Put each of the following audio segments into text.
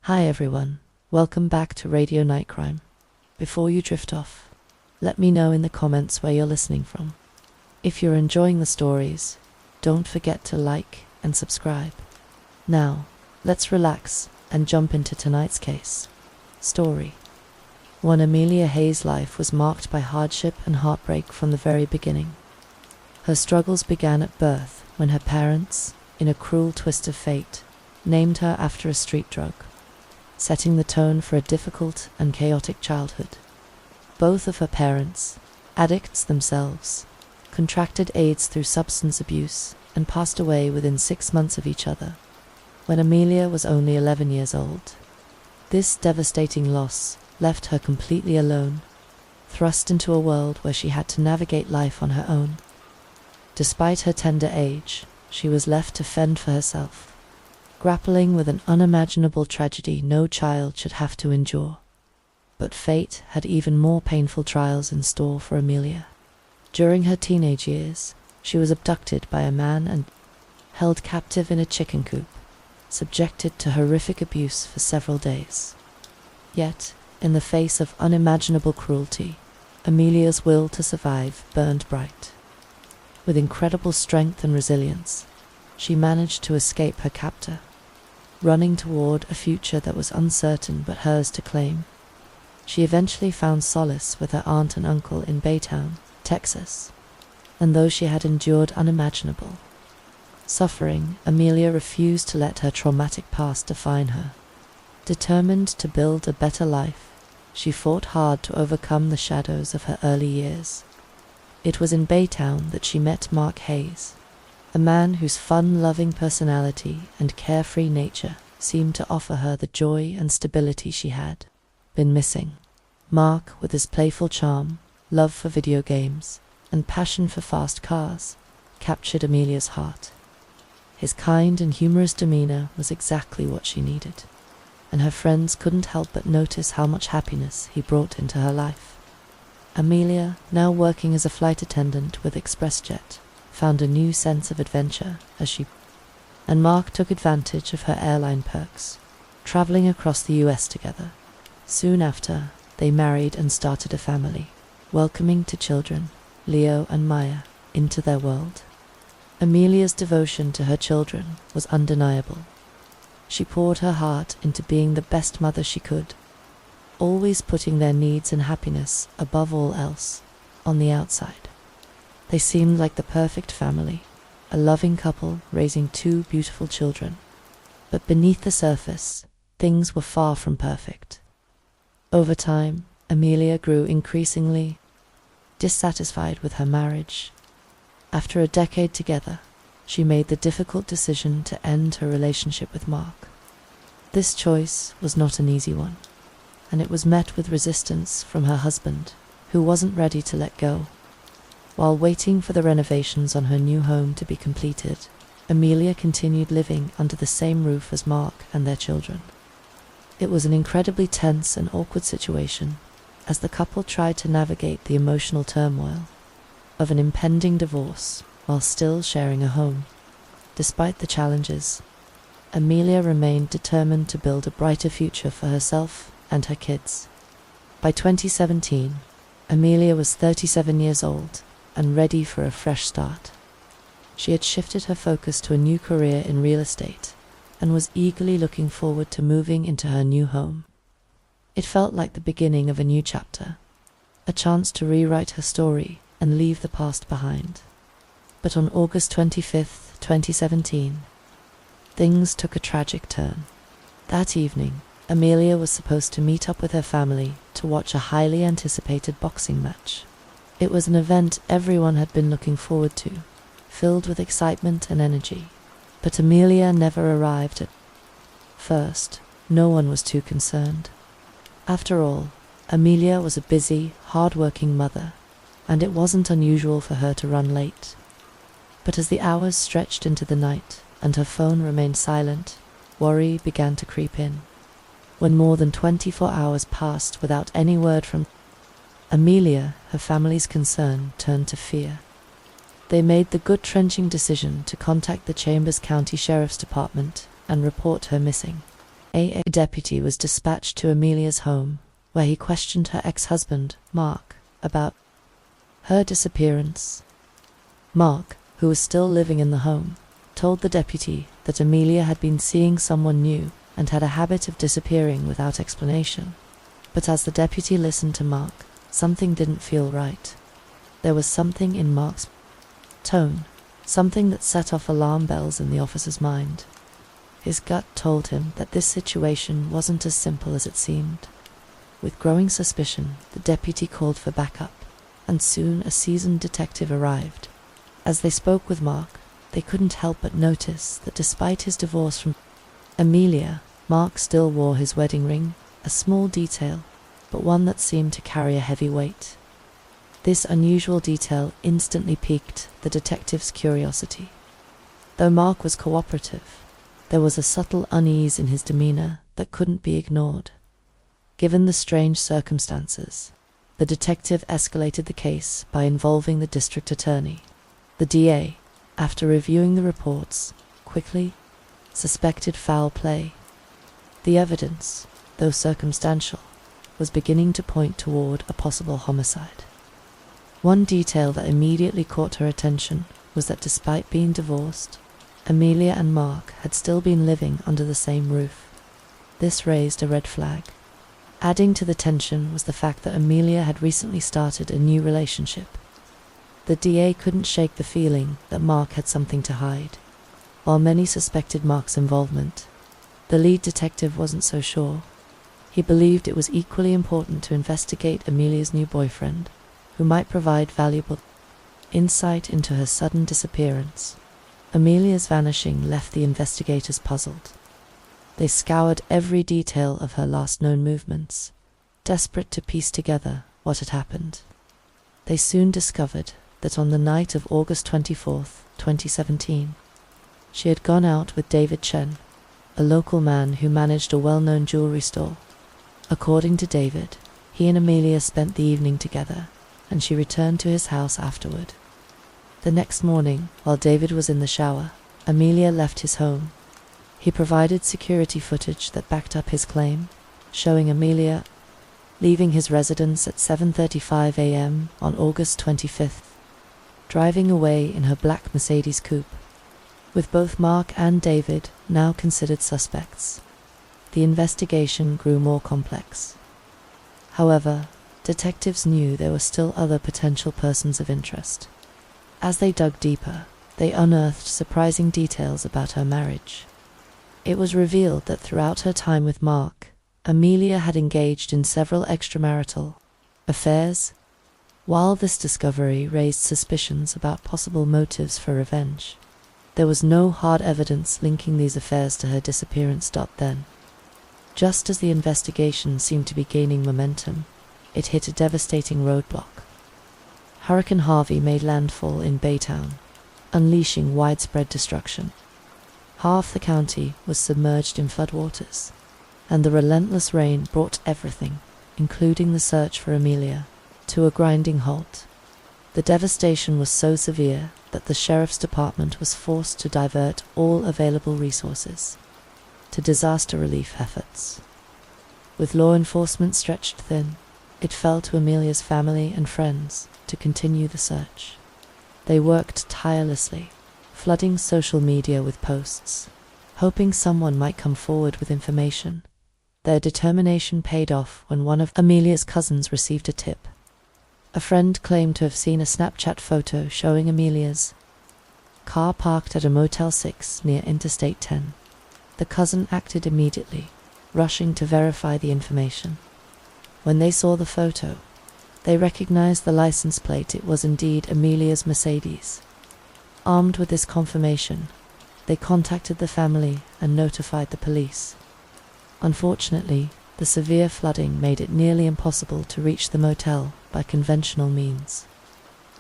Hi everyone, welcome back to Radio Night Crime. Before you drift off, let me know in the comments where you're listening from. If you're enjoying the stories, don't forget to like and subscribe. Now, let's relax and jump into tonight's case. Story 1. Amelia Hayes' life was marked by hardship and heartbreak from the very beginning. Her struggles began at birth when her parents, in a cruel twist of fate, named her after a street drug, setting the tone for a difficult and chaotic childhood. Both of her parents, addicts themselves, contracted AIDS through substance abuse and passed away within 6 months of each other, when Amelia was only 11 years old. This devastating loss left her completely alone, thrust into a world where she had to navigate life on her own. Despite her tender age, she was left to fend for herself, grappling with an unimaginable tragedy no child should have to endure. But fate had even more painful trials in store for Amelia. During her teenage years, she was abducted by a man and held captive in a chicken coop, subjected to horrific abuse for several days. Yet, in the face of unimaginable cruelty, Amelia's will to survive burned bright. With incredible strength and resilience, she managed to escape her captor, running toward a future that was uncertain but hers to claim. She eventually found solace with her aunt and uncle in Bedtime, Texas, and though she had endured unimaginable suffering, Amelia refused to let her traumatic past define her. Determined to build a better life, she fought hard to overcome the shadows of her early years. It was in Baytown that she met Mark Hayes, a man whose fun-loving personality and carefree nature seemed to offer her the joy and stability she had been missing. Mark, with his playful charm, love for video games, and passion for fast cars, captured Amelia's heart. His kind and humorous demeanor was exactly what she needed, and her friends couldn't help but notice how much happiness he brought into her life. Amelia, now working as a flight attendant with ExpressJet, found a new sense of adventure and Mark took advantage of her airline perks, traveling across the US together. Soon after, they married and started a family, welcoming 2 children, Leo and Maya, into their world. Amelia's devotion to her children was undeniable. She poured her heart into being the best mother she could, always putting their needs and happiness above all else on the outside. They seemed like the perfect family, a loving couple raising 2 beautiful children. But beneath the surface, things were far from perfect. Over time, Amelia grew increasingly dissatisfied with her marriage. After a decade together, she made the difficult decision to end her relationship with Mark. This choice was not an easy one, and it was met with resistance from her husband, who wasn't ready to let go. While waiting for the renovations on her new home to be completed, Amelia continued living under the same roof as Mark and their children. It was an incredibly tense and awkward situation, as the couple tried to navigate the emotional turmoil of an impending divorce while still sharing a home. Despite the challenges, Amelia remained determined to build a brighter future for herself and her kids. By 2017, Amelia was 37 years old and ready for a fresh start. She had shifted her focus to a new career in real estate and was eagerly looking forward to moving into her new home. It felt like the beginning of a new chapter, a chance to rewrite her story and leave the past behind. But on August 25th, 2017, things took a tragic turn. That evening, Amelia was supposed to meet up with her family to watch a highly anticipated boxing match. It was an event everyone had been looking forward to, filled with excitement and energy. But Amelia never arrived. At first, no one was too concerned. After all, Amelia was a busy, hard-working mother, and it wasn't unusual for her to run late. But as the hours stretched into the night and her phone remained silent, worry began to creep in. When more than 24 hours passed without any word from Amelia, her family's concern turned to fear. They made the gut-wrenching decision to contact the Chambers County Sheriff's Department and report her missing. A deputy was dispatched to Amelia's home, where he questioned her ex-husband, Mark, about her disappearance. Mark, who was still living in the home, told the deputy that Amelia had been seeing someone new and had a habit of disappearing without explanation. But as the deputy listened to Mark, something didn't feel right. There was something in Mark's tone, something that set off alarm bells in the officer's mind. His gut told him that this situation wasn't as simple as it seemed. With growing suspicion, the deputy called for backup, and soon a seasoned detective arrived. As they spoke with Mark, they couldn't help but notice that despite his divorce from Amelia, Mark still wore his wedding ring, a small detail, but one that seemed to carry a heavy weight. This unusual detail instantly piqued the detective's curiosity. Though Mark was cooperative, there was a subtle unease in his demeanor that couldn't be ignored. Given the strange circumstances, the detective escalated the case by involving the district attorney. The DA, after reviewing the reports, quickly suspected foul play. The evidence, though circumstantial, was beginning to point toward a possible homicide. One detail that immediately caught her attention was that despite being divorced, Amelia and Mark had still been living under the same roof. This raised a red flag. Adding to the tension was the fact that Amelia had recently started a new relationship. The DA couldn't shake the feeling that Mark had something to hide. While many suspected Mark's involvement, the lead detective wasn't so sure. He believed it was equally important to investigate Amelia's new boyfriend, who might provide valuable insight into her sudden disappearance. Amelia's vanishing left the investigators puzzled. They scoured every detail of her last known movements, desperate to piece together what had happened. They soon discovered that on the night of August 24th, 2017, she had gone out with David Chen, a local man who managed a well-known jewelry store. According to David, he and Amelia spent the evening together, and she returned to his house afterward. The next morning, while David was in the shower, Amelia left his home. He provided security footage that backed up his claim, showing Amelia leaving his residence at 7:35 a.m. on August 25th, driving away in her black Mercedes coupe. With both Mark and David now considered suspects, the investigation grew more complex. However, detectives knew there were still other potential persons of interest. As they dug deeper, they unearthed surprising details about her marriage. It was revealed that throughout her time with Mark, Amelia had engaged in several extramarital affairs. While this discovery raised suspicions about possible motives for revenge, there was no hard evidence linking these affairs to her disappearance. Then, just as the investigation seemed to be gaining momentum, it hit a devastating roadblock. Hurricane Harvey made landfall in Baytown, unleashing widespread destruction. Half the county was submerged in floodwaters, and the relentless rain brought everything, including the search for Amelia, to a grinding halt. The devastation was so severe that the sheriff's department was forced to divert all available resources to disaster relief efforts. With law enforcement stretched thin, it fell to Amelia's family and friends to continue the search. They worked tirelessly, flooding social media with posts, hoping someone might come forward with information. Their determination paid off when one of Amelia's cousins received a tip. A friend claimed to have seen a Snapchat photo showing Amelia's car parked at a Motel 6 near Interstate 10. The cousin acted immediately, rushing to verify the information. When they saw the photo, they recognized the license plate. It was indeed Amelia's Mercedes. Armed with this confirmation, they contacted the family and notified the police. Unfortunately, the severe flooding made it nearly impossible to reach the motel by conventional means.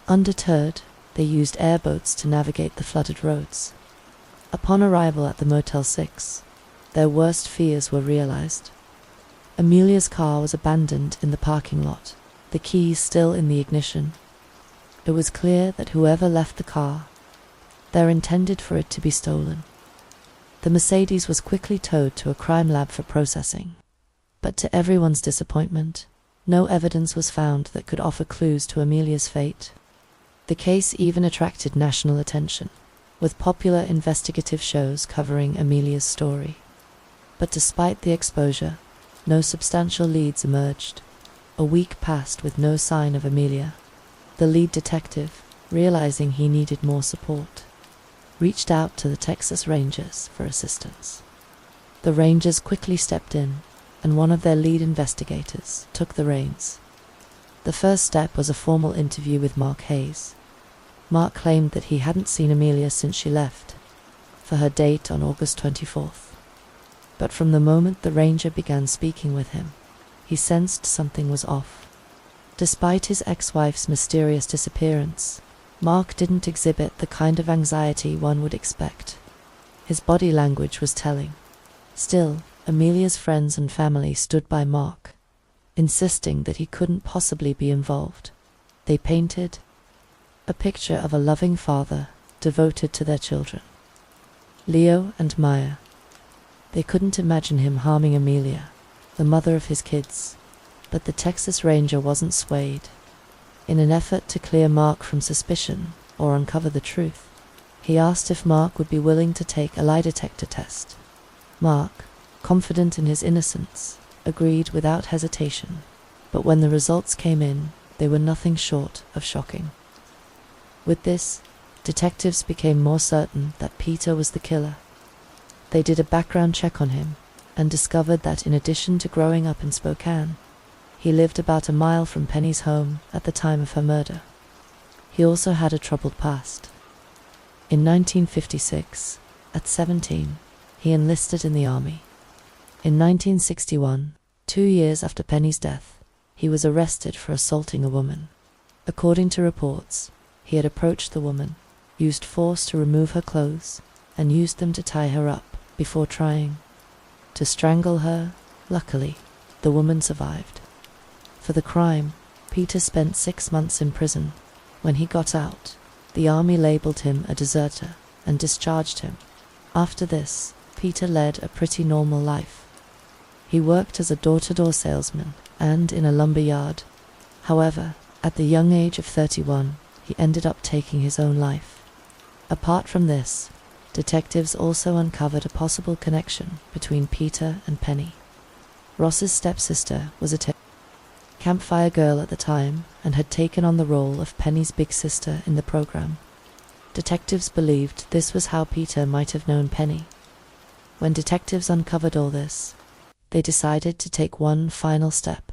Undeterred, they used airboats to navigate the flooded roads. Upon arrival at the Motel 6, their worst fears were realized. Amelia's car was abandoned in the parking lot, the keys still in the ignition. It was clear that whoever left the car, they intended for it to be stolen. The Mercedes was quickly towed to a crime lab for processing. But to everyone's disappointment, no evidence was found that could offer clues to Amelia's fate. The case even attracted national attention, with popular investigative shows covering Amelia's story. But despite the exposure, no substantial leads emerged. A week passed with no sign of Amelia. The lead detective, realizing he needed more support, reached out to the Texas Rangers for assistance. The Rangers quickly stepped in, and one of their lead investigators took the reins. The first step was a formal interview with Mark Hayes. Mark claimed that he hadn't seen Amelia since she left, for her date on August 24th. But from the moment the ranger began speaking with him, he sensed something was off. Despite his ex-wife's mysterious disappearance, Mark didn't exhibit the kind of anxiety one would expect. His body language was telling. Still, Amelia's friends and family stood by Mark, insisting that he couldn't possibly be involved. They painted a picture of a loving father devoted to their children, Leo and Maya. They couldn't imagine him harming Amelia, the mother of his kids, but the Texas Ranger wasn't swayed. In an effort to clear Mark from suspicion or uncover the truth, he asked if Mark would be willing to take a lie detector test. Mark, confident in his innocence, agreed without hesitation, but when the results came in, they were nothing short of shocking. With this, detectives became more certain that Peter was the killer. They did a background check on him and discovered that in addition to growing up in Spokane, he lived about a mile from Penny's home at the time of her murder. He also had a troubled past. In 1956, at 17, he enlisted in the army. In 1961, 2 years after Penny's death, he was arrested for assaulting a woman. According to reports, he had approached the woman, used force to remove her clothes, and used them to tie her up before trying to strangle her. Luckily, the woman survived. For the crime, Peter spent 6 months in prison. When he got out, the army labeled him a deserter and discharged him. After this, Peter led a pretty normal life. He worked as a door-to-door salesman and in a lumber yard. However, at the young age of 31, he ended up taking his own life. Apart from this, detectives also uncovered a possible connection between Peter and Penny. Ross's stepsister was a campfire girl at the time and had taken on the role of Penny's big sister in the program. Detectives believed this was how Peter might have known Penny. When detectives uncovered all this, they decided to take one final step.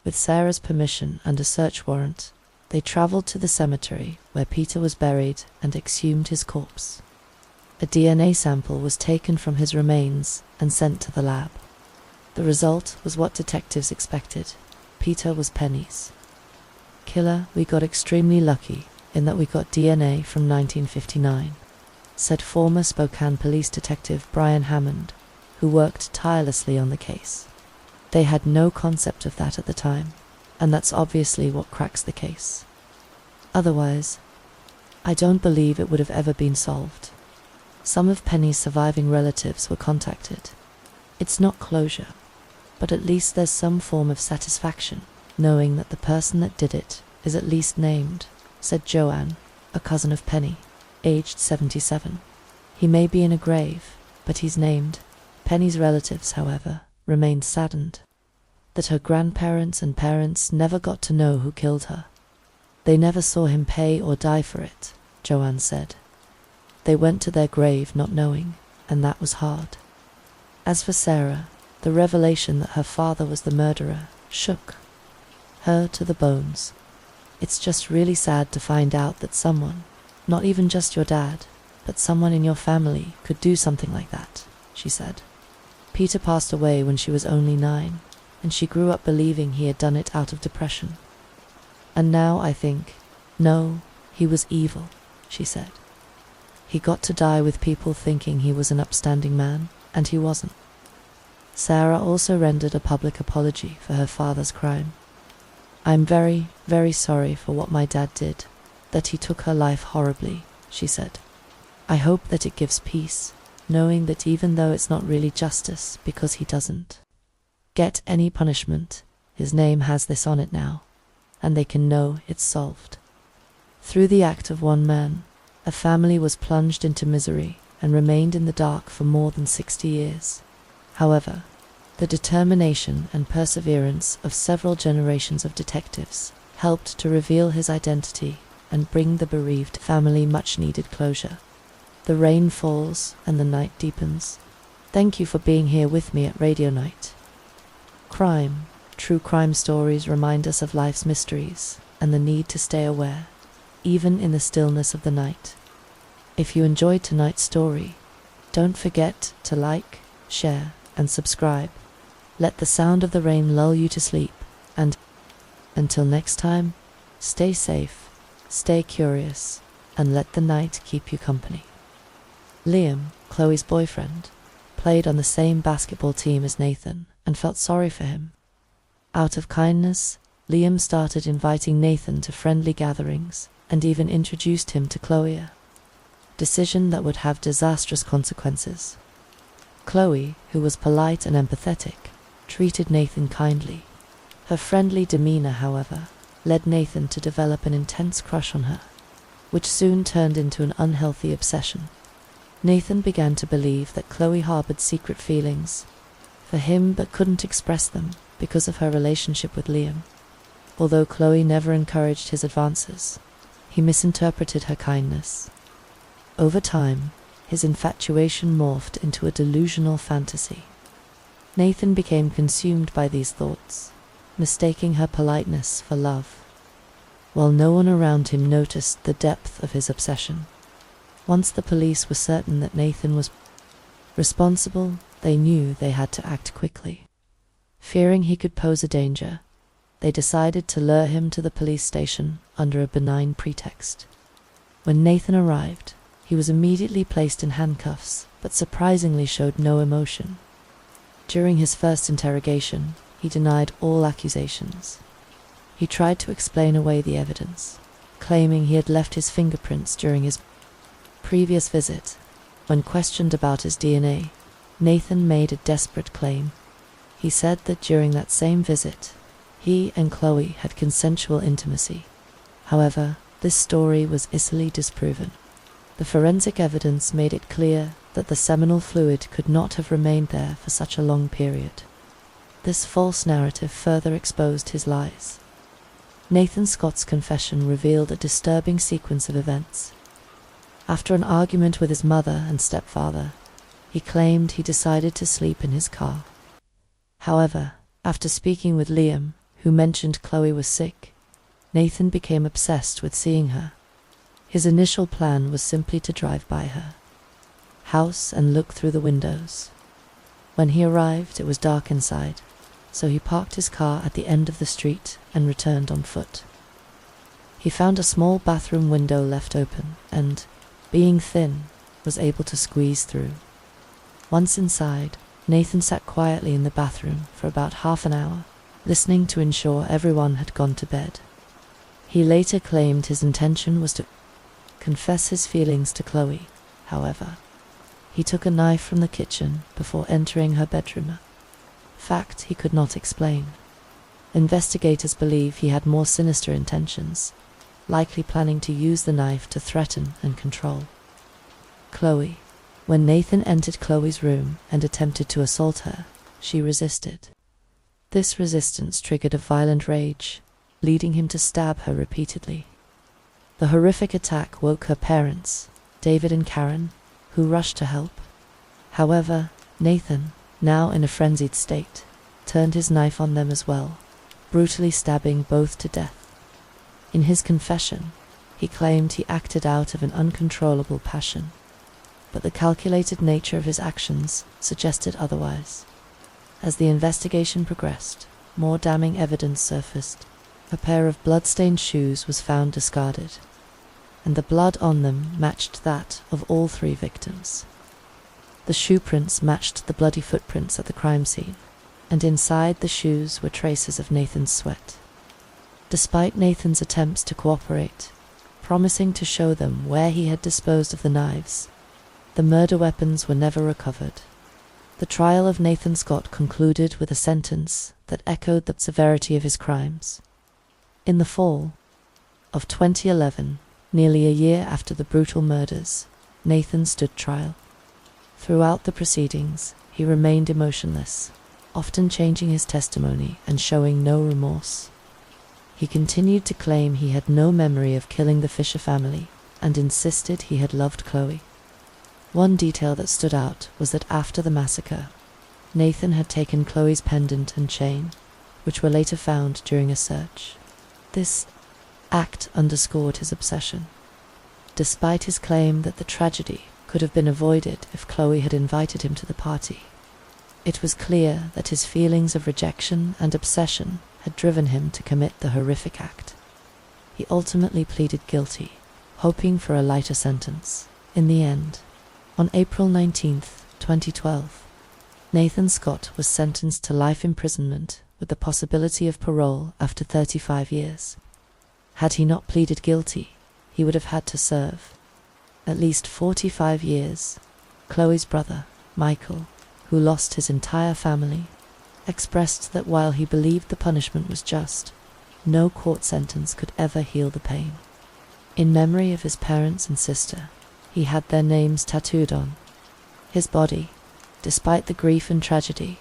With Sarah's permission and a search warrant, they traveled to the cemetery where Peter was buried and exhumed his corpse. A DNA sample was taken from his remains and sent to the lab. The result was what detectives expected. Peter was Penny's killer. "We got extremely lucky in that we got DNA from 1959, said former Spokane police detective Brian Hammond, who worked tirelessly on the case. They had no concept of that at the time, and that's obviously what cracks the case. Otherwise, I don't believe it would have ever been solved. Some of Penny's surviving relatives were contacted. It's not closure, but at least there's some form of satisfaction knowing that the person that did it is at least named," said Joanne, a cousin of Penny, aged 77. "He may be in a grave, but he's named." Penny's relatives, however, remained saddened that her grandparents and parents never got to know who killed her. "They never saw him pay or die for it," Joanne said. "They went to their grave not knowing, and that was hard." As for Sarah, the revelation that her father was the murderer shook her to the bones. "It's just really sad to find out that someone, not even just your dad, but someone in your family could do something like that," she said. "Peter passed away when she was only 9, and she grew up believing he had done it out of depression. And now I think, no, he was evil," she said. "He got to die with people thinking he was an upstanding man, and he wasn't." Sarah also rendered a public apology for her father's crime. "I'm very, very sorry for what my dad did, that he took her life horribly," she said. "I hope that it gives peace, knowing that even though it's not really justice because he doesn't get any punishment, his name has this on it now, and they can know it's solved. Through the act of one man, a family was plunged into misery and remained in the dark for more than 60 years. However, the determination and perseverance of several generations of detectives helped to reveal his identity and bring the bereaved family much-needed closure. The rain falls and the night deepens. Thank you for being here with me at Radio Night. Crime, true crime stories remind us of life's mysteries and the need to stay aware, even in the stillness of the night. If you enjoyed tonight's story, don't forget to like, share, and subscribe. Let the sound of the rain lull you to sleep, and until next time, stay safe, stay curious, and let the night keep you company. Liam, Chloe's boyfriend, played on the same basketball team as Nathan and felt sorry for him. Out of kindness, Liam started inviting Nathan to friendly gatherings and even introduced him to Chloe. Decision that would have disastrous consequences. Chloe, who was polite and empathetic, treated Nathan kindly. Her friendly demeanor, however, led Nathan to develop an intense crush on her, which soon turned into an unhealthy obsession. Nathan began to believe that Chloe harbored secret feelings for him but couldn't express them because of her relationship with Liam. Although Chloe never encouraged his advances, he misinterpreted her kindness. Over time, his infatuation morphed into a delusional fantasy. Nathan became consumed by these thoughts, mistaking her politeness for love, while no one around him noticed the depth of his obsession. Once the police were certain that Nathan was responsible, they knew they had to act quickly. Fearing he could pose a danger, they decided to lure him to the police station under a benign pretext. When Nathan arrived, he was immediately placed in handcuffs, but surprisingly showed no emotion. During his first interrogation, he denied all accusations. He tried to explain away the evidence, claiming he had left his fingerprints during his previous visit. When questioned about his DNA, Nathan made a desperate claim. He said that during that same visit, he and Chloe had consensual intimacy. However, this story was easily disproven. The forensic evidence made it clear that the seminal fluid could not have remained there for such a long period. This false narrative further exposed his lies. Nathan Scott's confession revealed a disturbing sequence of events. After an argument with his mother and stepfather, he claimed he decided to sleep in his car. However, after speaking with Liam, who mentioned Chloe was sick, Nathan became obsessed with seeing her. His initial plan was simply to drive by her house and look through the windows. When he arrived, it was dark inside, so he parked his car at the end of the street and returned on foot. He found a small bathroom window left open and, being thin, was able to squeeze through. Once inside, Nathan sat quietly in the bathroom for about half an hour, listening to ensure everyone had gone to bed. He later claimed his intention was to confess his feelings to Chloe. However, he took a knife from the kitchen before entering her bedroom, a fact he could not explain. Investigators believe he had more sinister intentions, likely planning to use the knife to threaten and control Chloe. When Nathan entered Chloe's room and attempted to assault her, she resisted. This resistance triggered a violent rage, leading him to stab her repeatedly. The horrific attack woke her parents, David and Karen, who rushed to help. However, Nathan, now in a frenzied state, turned his knife on them as well, brutally stabbing both to death. In his confession, he claimed he acted out of an uncontrollable passion, but the calculated nature of his actions suggested otherwise. As the investigation progressed, more damning evidence surfaced. A pair of blood-stained shoes was found discarded, and the blood on them matched that of all three victims. The shoe prints matched the bloody footprints at the crime scene, and inside the shoes were traces of Nathan's sweat. Despite Nathan's attempts to cooperate, promising to show them where he had disposed of the knives, The murder weapons were never recovered. The trial of Nathan Scott concluded with a sentence that echoed the severity of his crimes. In the fall of 2011, nearly a year after the brutal murders, Nathan stood trial. Throughout the proceedings, he remained emotionless, often changing his testimony and showing no remorse. He continued to claim he had no memory of killing the Fisher family and insisted he had loved Chloe. One detail that stood out was that after the massacre, Nathan had taken Chloe's pendant and chain, which were later found during a search. This act underscored his obsession. Despite his claim that the tragedy could have been avoided if Chloe had invited him to the party, it was clear that his feelings of rejection and obsession had driven him to commit the horrific act. He ultimately pleaded guilty, hoping for a lighter sentence. In the end, on April 19, 2012, Nathan Scott was sentenced to life imprisonment with the possibility of parole after 35 years. Had he not pleaded guilty, he would have had to serve at least 45 years. Chloe's brother, Michael, who lost his entire family, expressed that while he believed the punishment was just, no court sentence could ever heal the pain. In memory of his parents and sister, he had their names tattooed on his body. Despite the grief and tragedy,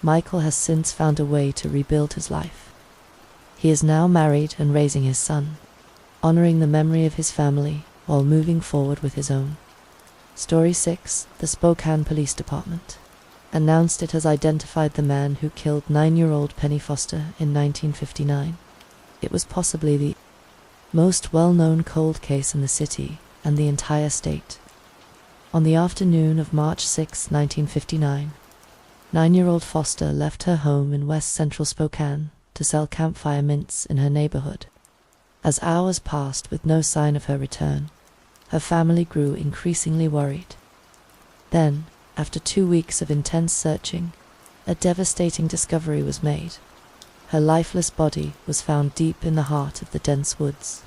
Michael has since found a way to rebuild his life. He is now married and raising his son, honoring the memory of his family while moving forward with his own. Story 6. The Spokane Police Department announced it has identified the man who killed 9-year-old Penny Foster in 1959. It was possibly the most well-known cold case in the city and the entire state. On the afternoon of March 6, 1959, 9-year-old Foster left her home in west central Spokane to sell campfire mints in her neighborhood. As hours passed with no sign of her return, her family grew increasingly worried. Then, after 2 weeks of intense searching, a devastating discovery was made. Her lifeless body was found deep in the heart of the dense woods,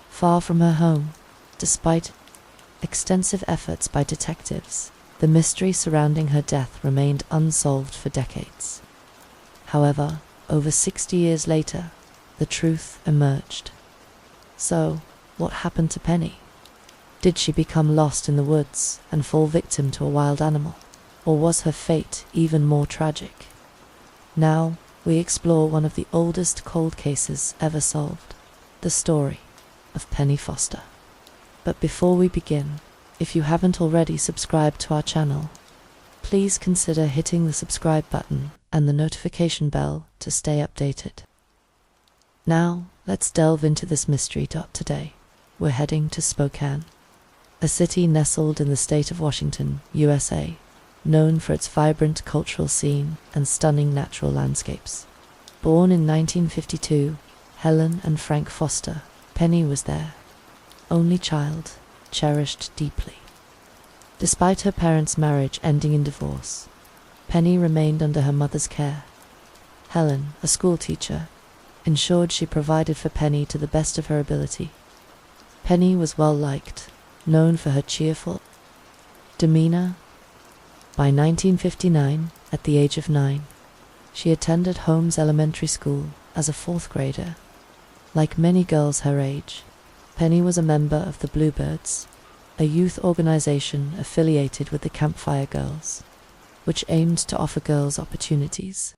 far from her home. Despite extensive efforts by detectives, the mystery surrounding her death remained unsolved for decades. However, over 60 years later, the truth emerged. So, what happened to Penny? Did she become lost in the woods and fall victim to a wild animal? Or was her fate even more tragic? Now, we explore one of the oldest cold cases ever solved, the story of Penny Foster. But before we begin, if you haven't already subscribed to our channel, please consider hitting the subscribe button and the notification bell to stay updated. Now, let's delve into this mystery. Today, we're heading to Spokane, a city nestled in the state of Washington, USA, known for its vibrant cultural scene and stunning natural landscapes. Born in 1952, Helen and Frank Foster, Penny was their only child, cherished deeply. Despite her parents' marriage ending in divorce, Penny remained under her mother's care. Helen, a schoolteacher, ensured she provided for Penny to the best of her ability. Penny was well liked, known for her cheerful demeanor. By 1959, at the age of 9, she attended Holmes Elementary School as a 4th grader. Like many girls her age, Penny was a member of the Bluebirds, a youth organization affiliated with the Campfire Girls, which aimed to offer girls opportunities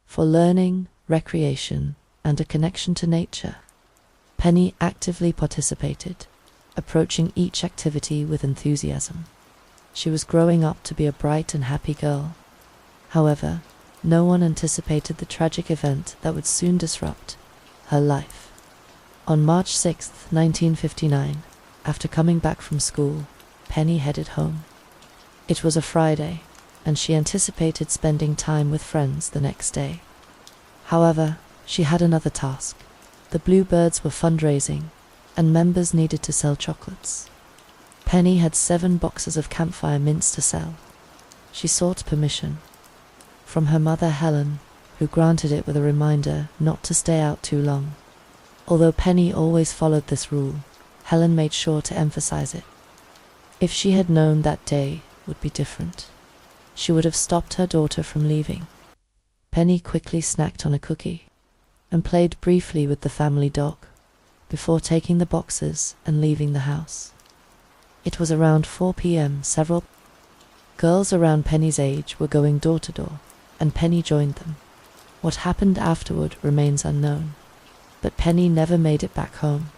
for learning, recreation, and a connection to nature. Penny actively participated, approaching each activity with enthusiasm. She was growing up to be a bright and happy girl. However, no one anticipated the tragic event that would soon disrupt her life. On March 6, 1959, after coming back from school, Penny headed home. It was a Friday, and she anticipated spending time with friends the next day. However, she had another task. The Bluebirds were fundraising, and members needed to sell chocolates. Penny had 7 boxes of campfire mints to sell. She sought permission from her mother Helen, who granted it with a reminder not to stay out too long. Although Penny always followed this rule, Helen made sure to emphasize it. If she had known that day would be different, she would have stopped her daughter from leaving. Penny quickly snacked on a cookie and played briefly with the family dog before taking the boxes and leaving the house. It was around 4 p.m. Several girls around Penny's age were going door to door, and Penny joined them. What happened afterward remains unknown, but Penny never made it back home.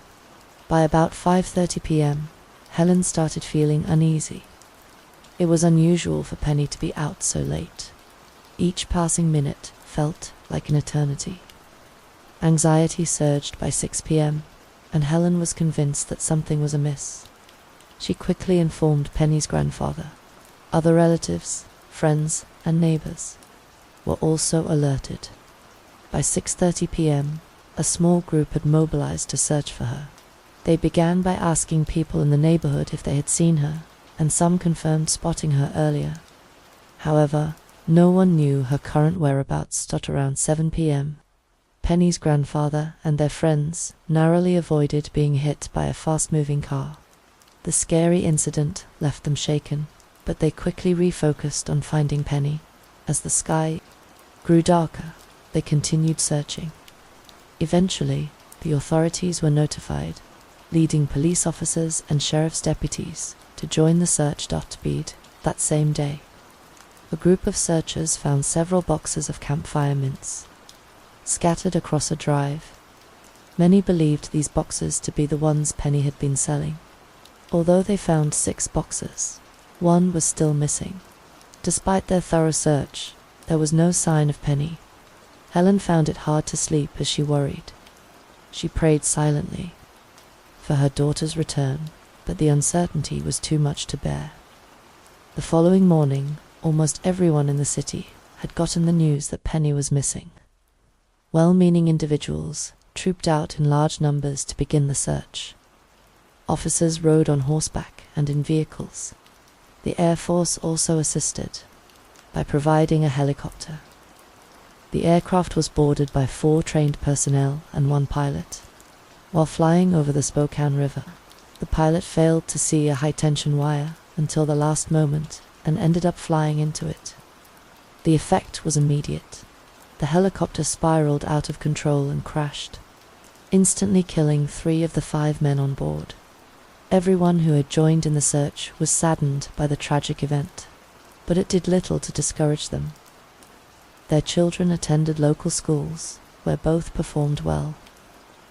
By about 5:30 p.m., Helen started feeling uneasy. It was unusual for Penny to be out so late. Each passing minute felt like an eternity. Anxiety surged by 6 p.m., and Helen was convinced that something was amiss. She quickly informed Penny's grandfather. Other relatives, friends, and neighbors were also alerted. By 6:30 p.m., a small group had mobilized to search for her. They began by asking people in the neighborhood if they had seen her, and some confirmed spotting her earlier. However, no one knew her current whereabouts at around 7 p.m. Penny's grandfather and their friends narrowly avoided being hit by a fast-moving car. The scary incident left them shaken, but they quickly refocused on finding Penny. As the sky grew darker, they continued searching. Eventually, the authorities were notified, leading police officers and sheriff's deputies to join the search. That same day, a group of searchers found several boxes of campfire mints scattered across a drive. Many believed these boxes to be the ones Penny had been selling. Although they found 6 boxes, one was still missing. Despite their thorough search, there was no sign of Penny. Helen found it hard to sleep as she worried. She prayed silently for her daughter's return, but the uncertainty was too much to bear. The following morning, almost everyone in the city had gotten the news that Penny was missing. Well-meaning individuals trooped out in large numbers to begin the search. Officers rode on horseback and in vehicles. The Air Force also assisted by providing a helicopter. The aircraft was boarded by 4 trained personnel and 1 pilot. While flying over the Spokane River, the pilot failed to see a high-tension wire until the last moment and ended up flying into it. The effect was immediate. The helicopter spiraled out of control and crashed, instantly killing 3 of the 5 men on board. Everyone who had joined in the search was saddened by the tragic event, but it did little to discourage them. Their children attended local schools, where both performed well.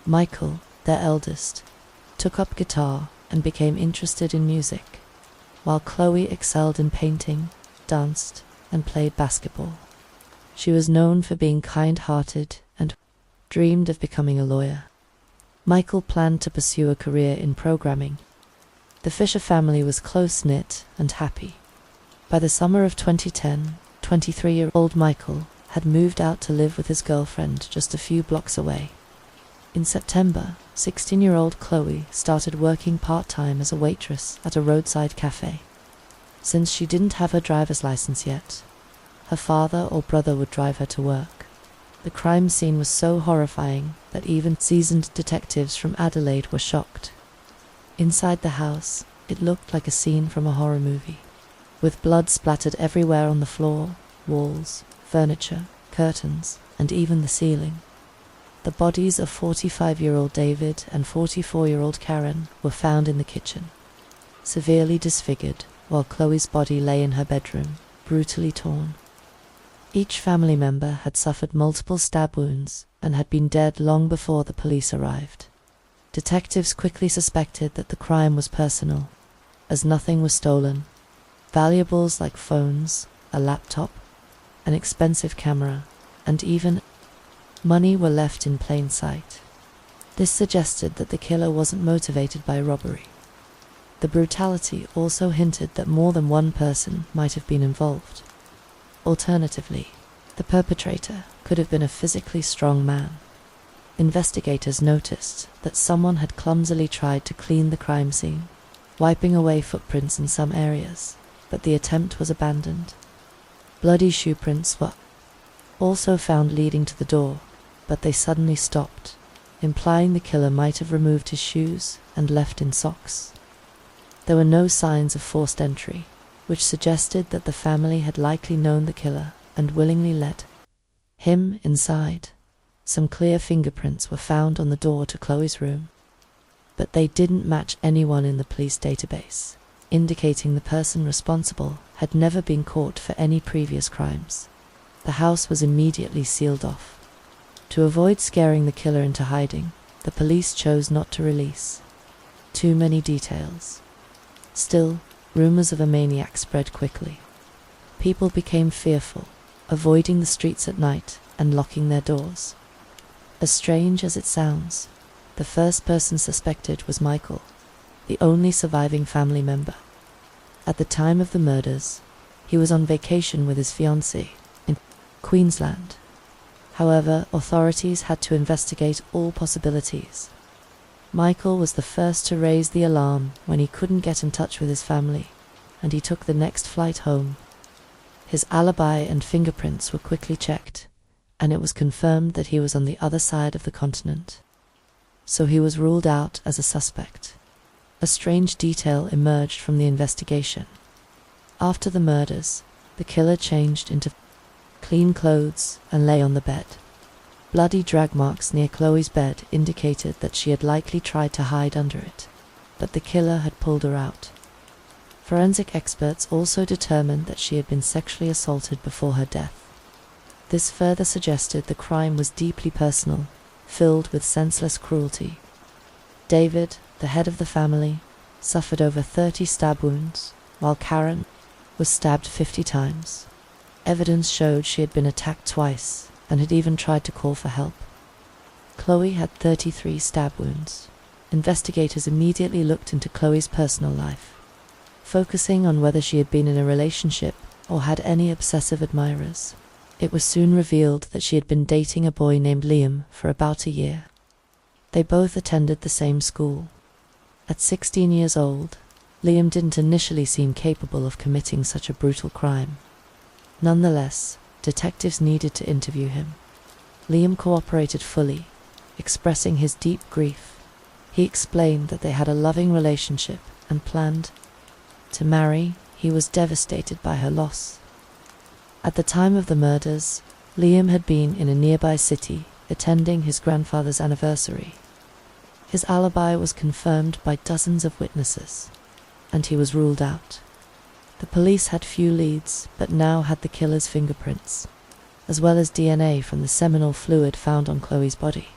Michael, their eldest, took up guitar and became interested in music, while Chloe excelled in painting, danced, and played basketball. She was known for being kind-hearted and dreamed of becoming a lawyer. Michael planned to pursue a career in programming. The Fisher family was close-knit and happy. By the summer of 2010, 23-year-old Michael had moved out to live with his girlfriend just a few blocks away. In September, 16-year-old Chloe started working part-time as a waitress at a roadside cafe. Since she didn't have her driver's license yet, her father or brother would drive her to work. The crime scene was so horrifying that even seasoned detectives from Adelaide were shocked. Inside the house, it looked like a scene from a horror movie, with blood splattered everywhere on the floor, walls, furniture, curtains, and even the ceiling. The bodies of 45-year-old David and 44-year-old Karen were found in the kitchen, severely disfigured, while Chloe's body lay in her bedroom, brutally torn. Each family member had suffered multiple stab wounds and had been dead long before the police arrived. Detectives quickly suspected that the crime was personal, as nothing was stolen. Valuables like phones, a laptop, an expensive camera, and even money were left in plain sight. This suggested that the killer wasn't motivated by robbery. The brutality also hinted that more than one person might have been involved. Alternatively, the perpetrator could have been a physically strong man. Investigators noticed that someone had clumsily tried to clean the crime scene, wiping away footprints in some areas, but the attempt was abandoned. Bloody shoe prints were also found leading to the door, but they suddenly stopped, implying the killer might have removed his shoes and left in socks. There were no signs of forced entry, which suggested that the family had likely known the killer and willingly let him inside. Some clear fingerprints were found on the door to Chloe's room, but they didn't match anyone in the police database, indicating the person responsible had never been caught for any previous crimes. The house was immediately sealed off. To avoid scaring the killer into hiding, the police chose not to release too many details. Still, rumors of a maniac spread quickly. People became fearful, avoiding the streets at night and locking their doors. As strange as it sounds, the first person suspected was Michael, the only surviving family member. At the time of the murders, he was on vacation with his fiancée in Queensland. However, authorities had to investigate all possibilities. Michael was the first to raise the alarm when he couldn't get in touch with his family, and he took the next flight home. His alibi and fingerprints were quickly checked, and it was confirmed that he was on the other side of the continent. So he was ruled out as a suspect. A strange detail emerged from the investigation. After the murders, the killer changed into clean clothes and lay on the bed. Bloody drag marks near Chloe's bed indicated that she had likely tried to hide under it, but the killer had pulled her out. Forensic experts also determined that she had been sexually assaulted before her death. This further suggested the crime was deeply personal, filled with senseless cruelty. David, the head of the family, suffered over 30 stab wounds, while Karen was stabbed 50 times. Evidence showed she had been attacked twice and had even tried to call for help. Chloe had 33 stab wounds. Investigators immediately looked into Chloe's personal life, focusing on whether she had been in a relationship or had any obsessive admirers. It was soon revealed that she had been dating a boy named Liam for about a year. They both attended the same school. At 16 years old, Liam didn't initially seem capable of committing such a brutal crime. Nonetheless, detectives needed to interview him. Liam cooperated fully, expressing his deep grief. He explained that they had a loving relationship and planned to marry. He was devastated by her loss. At the time of the murders, Liam had been in a nearby city attending his grandfather's anniversary. His alibi was confirmed by dozens of witnesses, and he was ruled out. The police had few leads, but now had the killer's fingerprints, as well as DNA from the seminal fluid found on Chloe's body.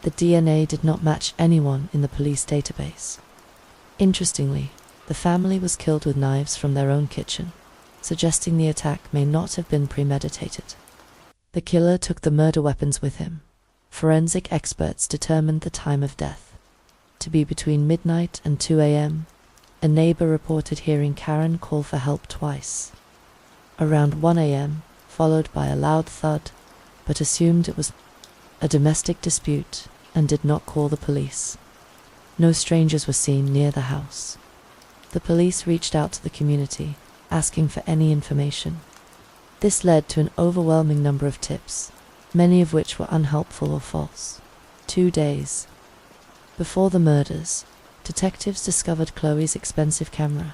The DNA did not match anyone in the police database. Interestingly, the family was killed with knives from their own kitchen, suggesting the attack may not have been premeditated. The killer took the murder weapons with him. Forensic experts determined the time of death to be between midnight and 2 a.m. A neighbor reported hearing Karen call for help twice, around 1 a.m., followed by a loud thud, but assumed it was a domestic dispute and did not call the police. No strangers were seen near the house. The police reached out to the community, asking for any information. This led to an overwhelming number of tips, many of which were unhelpful or false. 2 days before the murders, detectives discovered Chloe's expensive camera.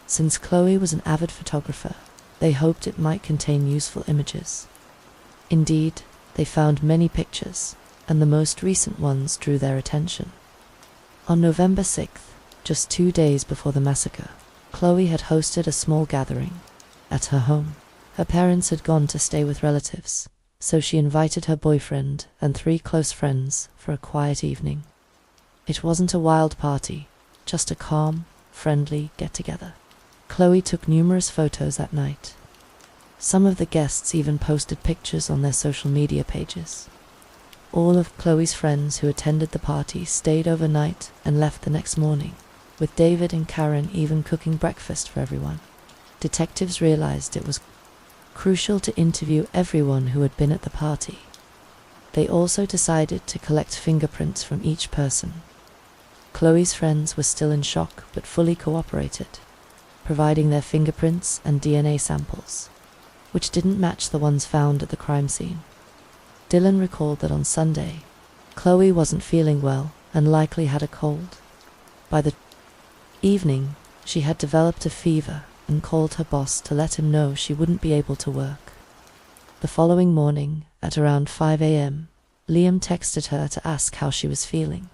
Since Chloe was an avid photographer, they hoped it might contain useful images. Indeed, they found many pictures, and the most recent ones drew their attention. On November 6th, just 2 days before the massacre, Chloe had hosted a small gathering at her home. Her parents had gone to stay with relatives, so she invited her boyfriend and 3 close friends for a quiet evening. It wasn't a wild party, just a calm, friendly get-together. Chloe took numerous photos that night. Some of the guests even posted pictures on their social media pages. All of Chloe's friends who attended the party stayed overnight and left the next morning, with David and Karen even cooking breakfast for everyone. Detectives realized it was crucial to interview everyone who had been at the party. They also decided to collect fingerprints from each person. Chloe's friends were still in shock but fully cooperated, providing their fingerprints and DNA samples, which didn't match the ones found at the crime scene. Dylan recalled that on Sunday, Chloe wasn't feeling well and likely had a cold. By the evening, she had developed a fever and called her boss to let him know she wouldn't be able to work. The following morning, at around 5 a.m., Liam texted her to ask how she was feeling.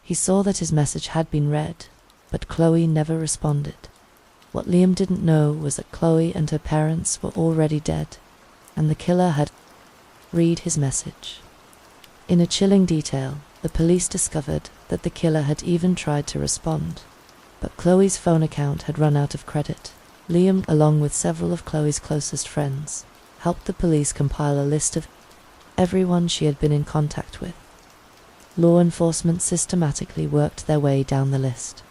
He saw that his message had been read, but Chloe never responded. What Liam didn't know was that Chloe and her parents were already dead, and the killer had read his message. In a chilling detail, the police discovered that the killer had even tried to respond, but Chloe's phone account had run out of credit. Liam, along with several of Chloe's closest friends, helped the police compile a list of everyone she had been in contact with. Law enforcement systematically worked their way down the list.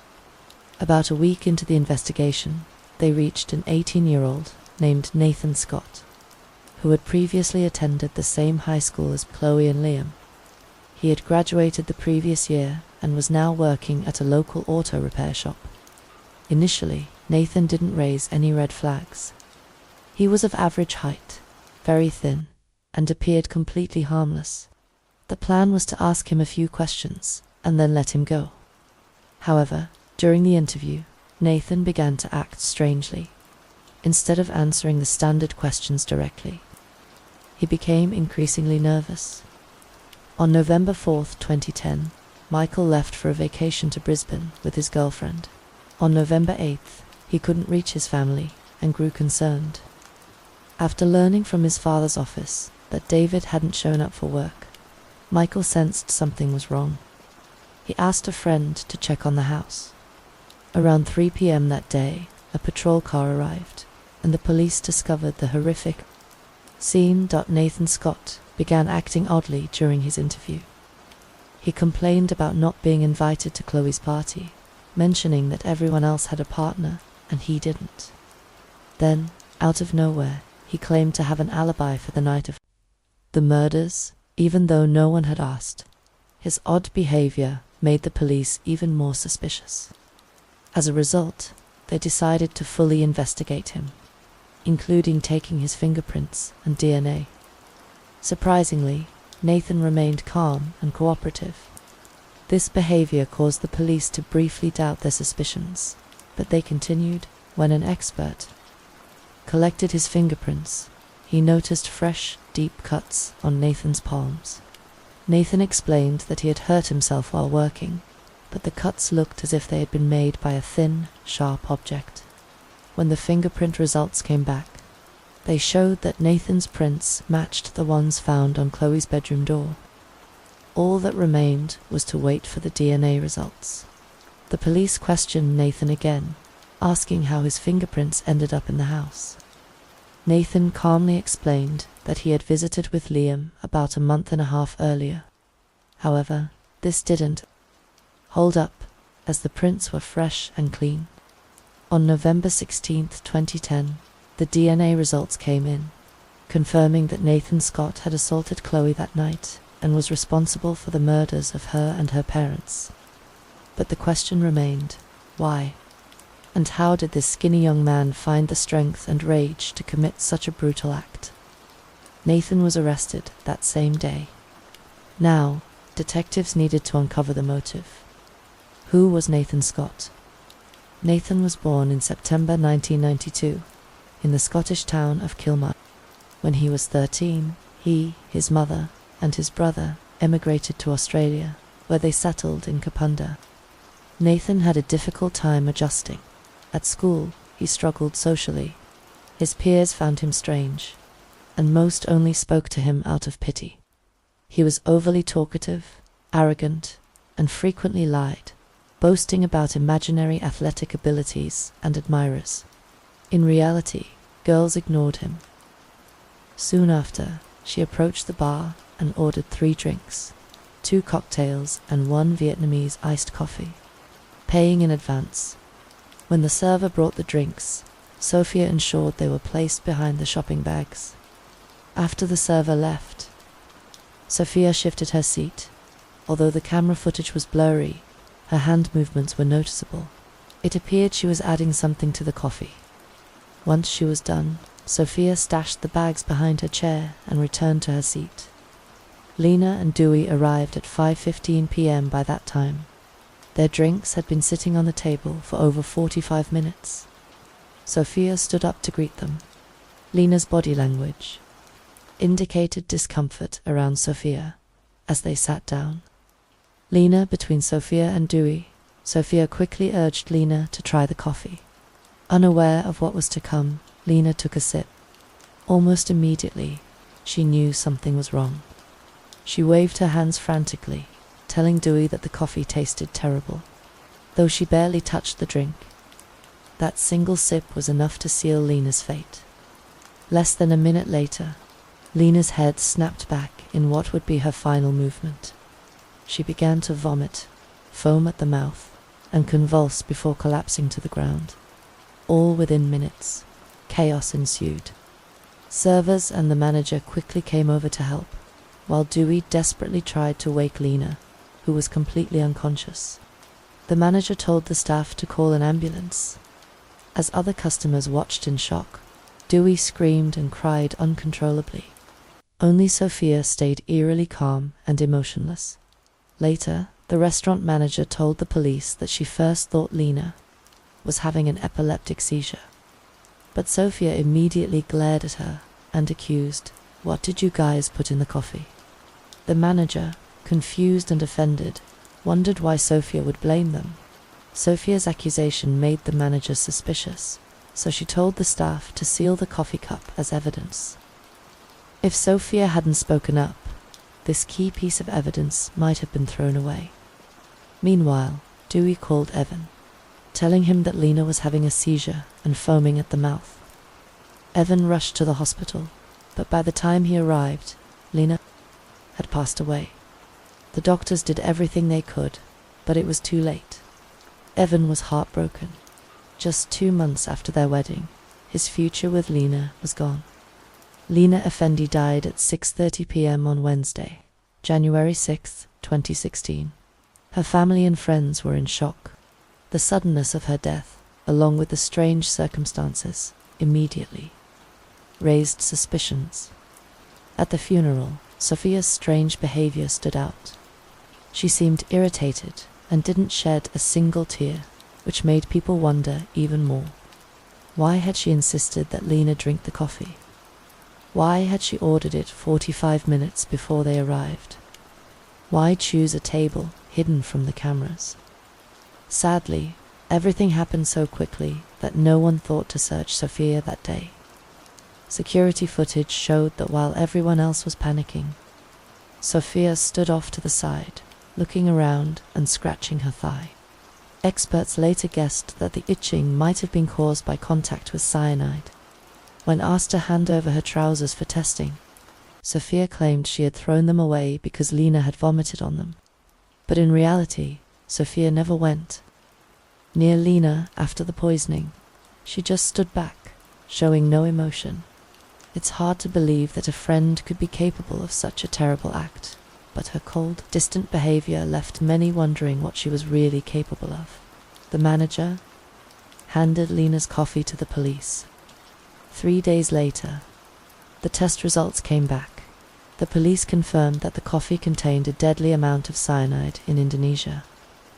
About a week into the investigation, they reached an 18-year-old named Nathan Scott, who had previously attended the same high school as Chloe and Liam. He had graduated the previous year and was now working at a local auto repair shop. Initially, Nathan didn't raise any red flags. He was of average height, very thin, and appeared completely harmless. The plan was to ask him a few questions and then let him go. However, during the interview, Nathan began to act strangely. Instead of answering the standard questions directly, he became increasingly nervous. On November 4th, 2010, Michael left for a vacation to Brisbane with his girlfriend. On November 8th, he couldn't reach his family and grew concerned. After learning from his father's office that David hadn't shown up for work, Michael sensed something was wrong. He asked a friend to check on the house. Around 3 p.m. that day, a patrol car arrived, and the police discovered the horrific scene. Nathan Scott began acting oddly during his interview. He complained about not being invited to Chloe's party, mentioning that everyone else had a partner and he didn't. Then, out of nowhere, he claimed to have an alibi for the night of the murders, even though no one had asked. His odd behavior made the police even more suspicious. As a result, they decided to fully investigate him, including taking his fingerprints and DNA. Surprisingly, Nathan remained calm and cooperative. This behavior caused the police to briefly doubt their suspicions, but they continued when an expert collected his fingerprints. He noticed fresh, deep cuts on Nathan's palms. Nathan explained that he had hurt himself while working, but the cuts looked as if they had been made by a thin, sharp object. When the fingerprint results came back, they showed that Nathan's prints matched the ones found on Chloe's bedroom door. All that remained was to wait for the DNA results. The police questioned Nathan again, asking how his fingerprints ended up in the house. Nathan calmly explained that he had visited with Liam about a month and a half earlier. However, this didn't hold up, as the prints were fresh and clean. On November 16, 2010, the DNA results came in, confirming that Nathan Scott had assaulted Chloe that night and was responsible for the murders of her and her parents. But the question remained, why? And how did this skinny young man find the strength and rage to commit such a brutal act? Nathan was arrested that same day. Now, detectives needed to uncover the motive. Who was Nathan Scott? Nathan was born in September 1992 in the Scottish town of Kilmarnock. When he was 13, he, his mother, and his brother emigrated to Australia, where they settled in Kapunda. Nathan had a difficult time adjusting. At school, he struggled socially. His peers found him strange, and most only spoke to him out of pity. He was overly talkative, arrogant, and frequently lied, boasting about imaginary athletic abilities and admirers. In reality, girls ignored him. Soon after, she approached the bar and ordered 3 drinks, 2 cocktails and 1 Vietnamese iced coffee, paying in advance. When the server brought the drinks, Sophia ensured they were placed behind the shopping bags. After the server left, Sophia shifted her seat. Although the camera footage was blurry, her hand movements were noticeable. It appeared she was adding something to the coffee. Once she was done, Sophia stashed the bags behind her chair and returned to her seat. Lena and Dewey arrived at 5:15 p.m. by that time. Their drinks had been sitting on the table for over 45 minutes. Sophia stood up to greet them. Lena's body language indicated discomfort around Sophia as they sat down. Lena between Sophia and Dewey. Sophia quickly urged Lena to try the coffee. Unaware of what was to come, Lena took a sip. Almost immediately, she knew something was wrong. She waved her hands frantically, telling Dewey that the coffee tasted terrible. Though she barely touched the drink, that single sip was enough to seal Lena's fate. Less than a minute later, Lena's head snapped back in what would be her final movement. She began to vomit, foam at the mouth, and convulse before collapsing to the ground. All within minutes, chaos ensued. Servers and the manager quickly came over to help, while Dewey desperately tried to wake Lena, who was completely unconscious. The manager told the staff to call an ambulance. As other customers watched in shock, Dewey screamed and cried uncontrollably. Only Sophia stayed eerily calm and emotionless. Later, the restaurant manager told the police that she first thought Lena was having an epileptic seizure. But Sophia immediately glared at her and accused, "What did you guys put in the coffee?" The manager, confused and offended, wondered why Sophia would blame them. Sophia's accusation made the manager suspicious, so she told the staff to seal the coffee cup as evidence. If Sophia hadn't spoken up, this key piece of evidence might have been thrown away. Meanwhile, Dewey called Evan, telling him that Lena was having a seizure and foaming at the mouth. Evan rushed to the hospital, but by the time he arrived, Lena had passed away. The doctors did everything they could, but it was too late. Evan was heartbroken. Just 2 months after their wedding, his future with Lena was gone. Lena Effendi died at 6:30 p.m. on Wednesday, January 6, 2016. Her family and friends were in shock. The suddenness of her death, along with the strange circumstances, immediately raised suspicions. At the funeral, Sophia's strange behavior stood out. She seemed irritated and didn't shed a single tear, which made people wonder even more. Why had she insisted that Lena drink the coffee? Why had she ordered it 45 minutes before they arrived? Why choose a table hidden from the cameras? Sadly, everything happened so quickly that no one thought to search Sophia that day. Security footage showed that while everyone else was panicking, Sophia stood off to the side, looking around and scratching her thigh. Experts later guessed that the itching might have been caused by contact with cyanide. When asked to hand over her trousers for testing, Sophia claimed she had thrown them away because Lena had vomited on them. But in reality, Sophia never went near Lena after the poisoning. She just stood back, showing no emotion. It's hard to believe that a friend could be capable of such a terrible act, but her cold, distant behavior left many wondering what she was really capable of. The manager handed Lena's coffee to the police. 3 days later, the test results came back. The police confirmed that the coffee contained a deadly amount of cyanide in Indonesia,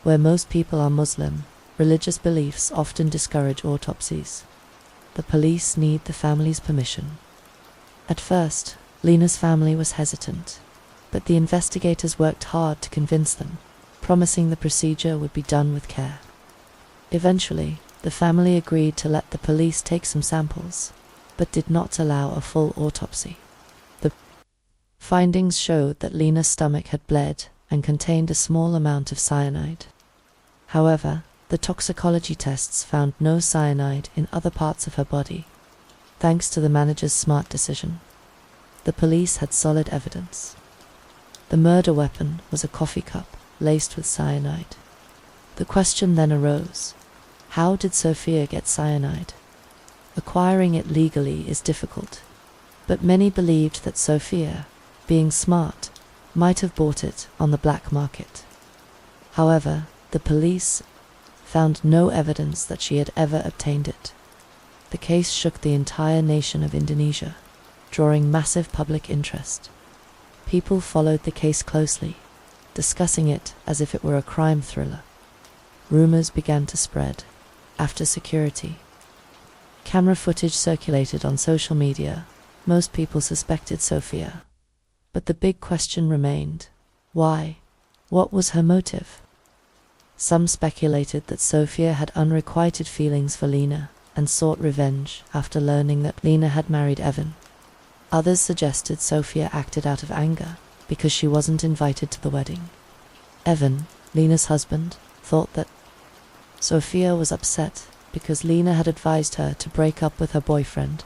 where most people are Muslim. Religious beliefs often discourage autopsies. The police need the family's permission. At first, Lena's family was hesitant, but the investigators worked hard to convince them, promising the procedure would be done with care. Eventually, the family agreed to let the police take some samples, but did not allow a full autopsy. The findings showed that Lena's stomach had bled and contained a small amount of cyanide. However, the toxicology tests found no cyanide in other parts of her body, thanks to the manager's smart decision. The police had solid evidence. The murder weapon was a coffee cup laced with cyanide. The question then arose, how did Sophia get cyanide? Acquiring it legally is difficult, but many believed that Sophia, being smart, might have bought it on the black market. However, the police found no evidence that she had ever obtained it. The case shook the entire nation of Indonesia, drawing massive public interest. People followed the case closely, discussing it as if it were a crime thriller. rumors began to spread. After security camera footage circulated on social media, most people suspected Sophia. But the big question remained: why? What was her motive? Some speculated that Sophia had unrequited feelings for Lena and sought revenge after learning that Lena had married Evan. Others suggested Sophia acted out of anger because she wasn't invited to the wedding. Evan, Lena's husband, thought that Sophia was upset because Lena had advised her to break up with her boyfriend.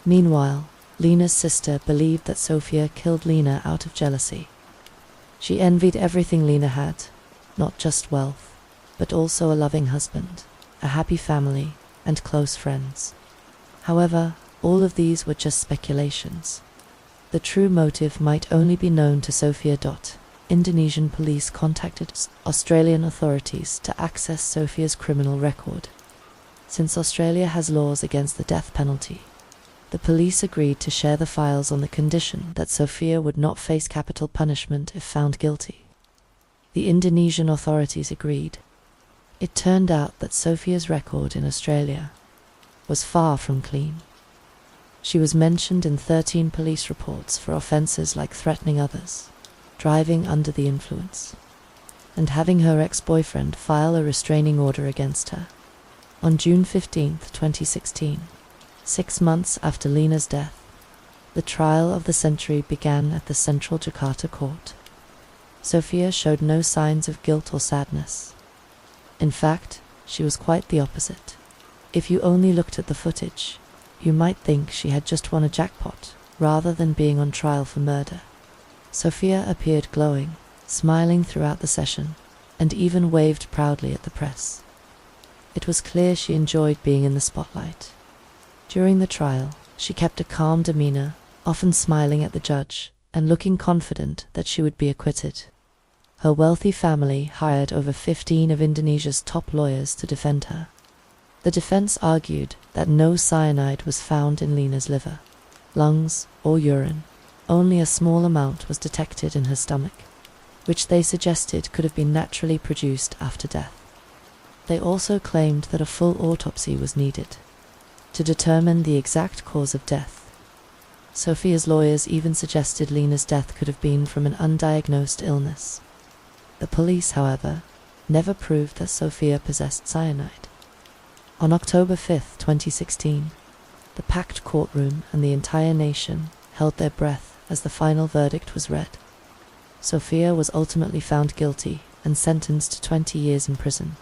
Meanwhile, Lena's sister believed that Sophia killed Lena out of jealousy. She envied everything Lena had, not just wealth, but also a loving husband, a happy family, and close friends. However, all of these were just speculations. The true motive might only be known to Sophia. Indonesian police contacted Australian authorities to access Sophia's criminal record. Since Australia has laws against the death penalty, the police agreed to share the files on the condition that Sophia would not face capital punishment if found guilty. The Indonesian authorities agreed. It turned out that Sophia's record in Australia was far from clean. She was mentioned in 13 police reports for offences like threatening others, driving under the influence, and having her ex-boyfriend file a restraining order against her. On June 15, 2016, 6 months after Lena's death, the trial of the century began at the Central Jakarta court. Sophia showed no signs of guilt or sadness. In fact, she was quite the opposite. If you only looked at the footage, you might think she had just won a jackpot, rather than being on trial for murder. Sophia appeared glowing, smiling throughout the session, and even waved proudly at the press. It was clear she enjoyed being in the spotlight. During the trial, she kept a calm demeanor, often smiling at the judge, and looking confident that she would be acquitted. Her wealthy family hired over 15 of Indonesia's top lawyers to defend her. The defense argued that no cyanide was found in Lena's liver, lungs, or urine. Only a small amount was detected in her stomach, which they suggested could have been naturally produced after death. They also claimed that a full autopsy was needed to determine the exact cause of death. Sophia's lawyers even suggested Lena's death could have been from an undiagnosed illness. The police, however, never proved that Sophia possessed cyanide. On October 5, 2016, the packed courtroom and the entire nation held their breath as the final verdict was read. Sophia was ultimately found guilty and sentenced to 20 years in prison.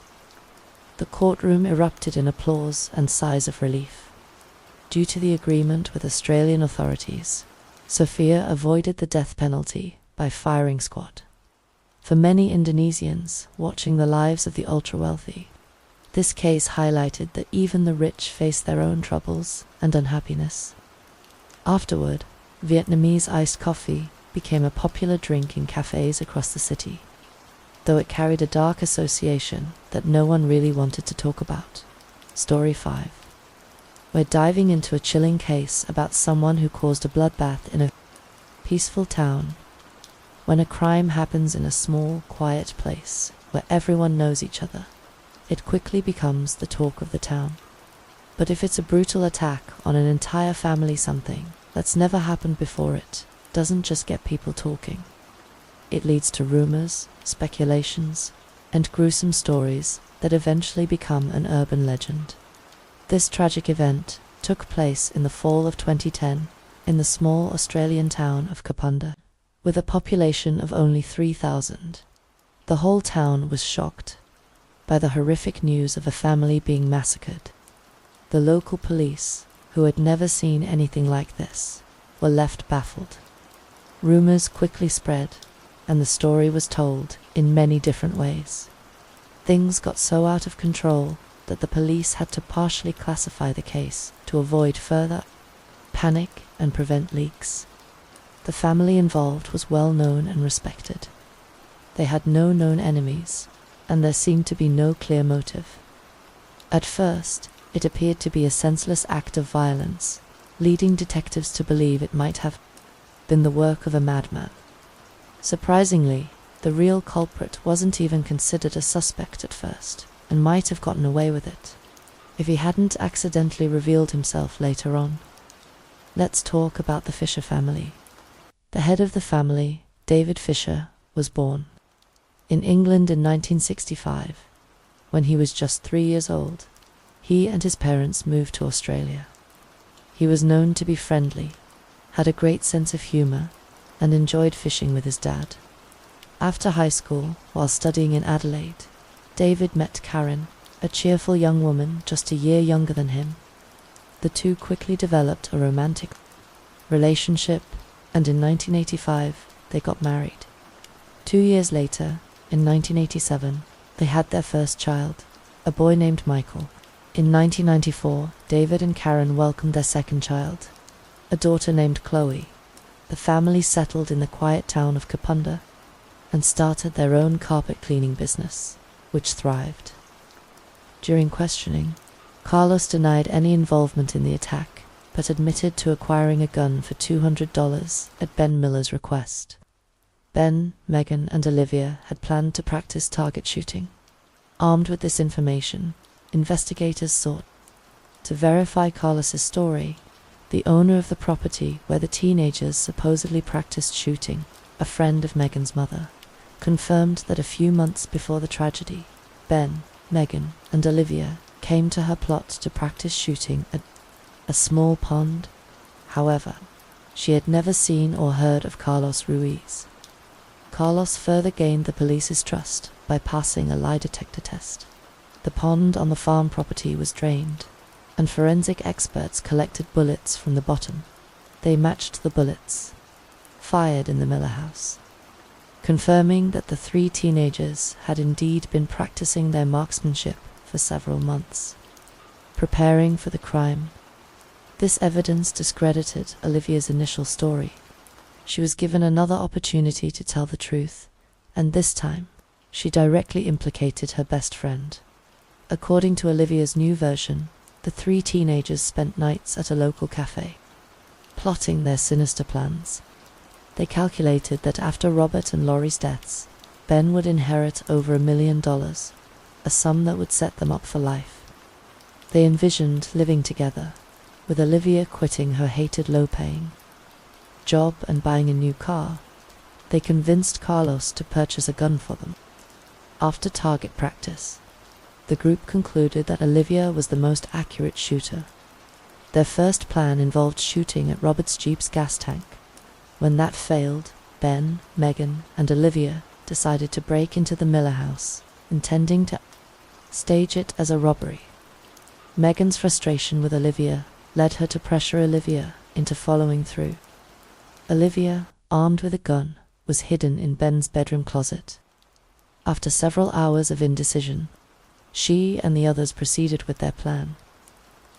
The courtroom erupted in applause and sighs of relief. Due to the agreement with Australian authorities, Sophia avoided the death penalty by firing squad. For many Indonesians watching the lives of the ultra-wealthy, this case highlighted that even the rich face their own troubles and unhappiness. Afterward, Vietnamese iced coffee became a popular drink in cafes across the city, though it carried a dark association that no one really wanted to talk about. Story 5. We're diving into a chilling case about someone who caused a bloodbath in a peaceful town. When a crime happens in a small, quiet place where everyone knows each other, it quickly becomes the talk of the town. But if it's a brutal attack on an entire family, something that's never happened before, it doesn't just get people talking. It leads to rumors, speculations, and gruesome stories that eventually become an urban legend. This tragic event took place in the fall of 2010 in the small Australian town of Kapunda, with a population of only 3,000. The whole town was shocked by the horrific news of a family being massacred. The local police, who had never seen anything like this, were left baffled. Rumors quickly spread, and the story was told in many different ways. Things got so out of control that the police had to partially classify the case to avoid further panic and prevent leaks. The family involved was well known and respected. They had no known enemies, and there seemed to be no clear motive. At first, it appeared to be a senseless act of violence, leading detectives to believe it might have been the work of a madman. Surprisingly, The real culprit wasn't even considered a suspect at first, and might have gotten away with it if he hadn't accidentally revealed himself later on. Let's talk about the Fisher family. The head of the family, David Fisher, was born in England in 1965. When he was just 3 years old, he and his parents moved to Australia. He was known to be friendly, had a great sense of humor, and enjoyed fishing with his dad. After high school, while studying in Adelaide, David met Karen, a cheerful young woman just a year younger than him. The two quickly developed a romantic relationship, and in 1985 they got married. 2 years later, in 1987, they had their first child, a boy named Michael. In 1994, David and Karen welcomed their second child, a daughter named Chloe. The family settled in the quiet town of Kapunda and started their own carpet cleaning business, which thrived. During questioning, Carlos denied any involvement in the attack, but admitted to acquiring a gun for $200 at Ben Miller's request. Ben, Megan, and Olivia had planned to practice target shooting. Armed with this information, investigators sought to verify Carlos's story. The owner of the property where the teenagers supposedly practiced shooting, a friend of Megan's mother, confirmed that a few months before the tragedy, Ben, Megan, and Olivia came to her plot to practice shooting at a small pond. However, she had never seen or heard of Carlos Ruiz. Carlos further gained the police's trust by passing a lie detector test. The pond on the farm property was drained, and forensic experts collected bullets from the bottom. They matched the bullets fired in the Miller house, confirming that the 3 teenagers had indeed been practicing their marksmanship for several months, preparing for the crime. This evidence discredited Olivia's initial story. She was given another opportunity to tell the truth, and this time, she directly implicated her best friend. According to Olivia's new version, the 3 teenagers spent nights at a local cafe, plotting their sinister plans. They calculated that after Robert and Laurie's deaths, Ben would inherit over $1 million, a sum that would set them up for life. They envisioned living together, with Olivia quitting her hated low-paying job and buying a new car. They convinced Carlos to purchase a gun for them. After target practice, the group concluded that Olivia was the most accurate shooter. Their first plan involved shooting at Robert's Jeep's gas tank. When that failed, Ben, Megan, and Olivia decided to break into the Miller house, intending to stage it as a robbery. Megan's frustration with Olivia led her to pressure Olivia into following through. Olivia, armed with a gun, was hidden in Ben's bedroom closet. After several hours of indecision, she and the others proceeded with their plan.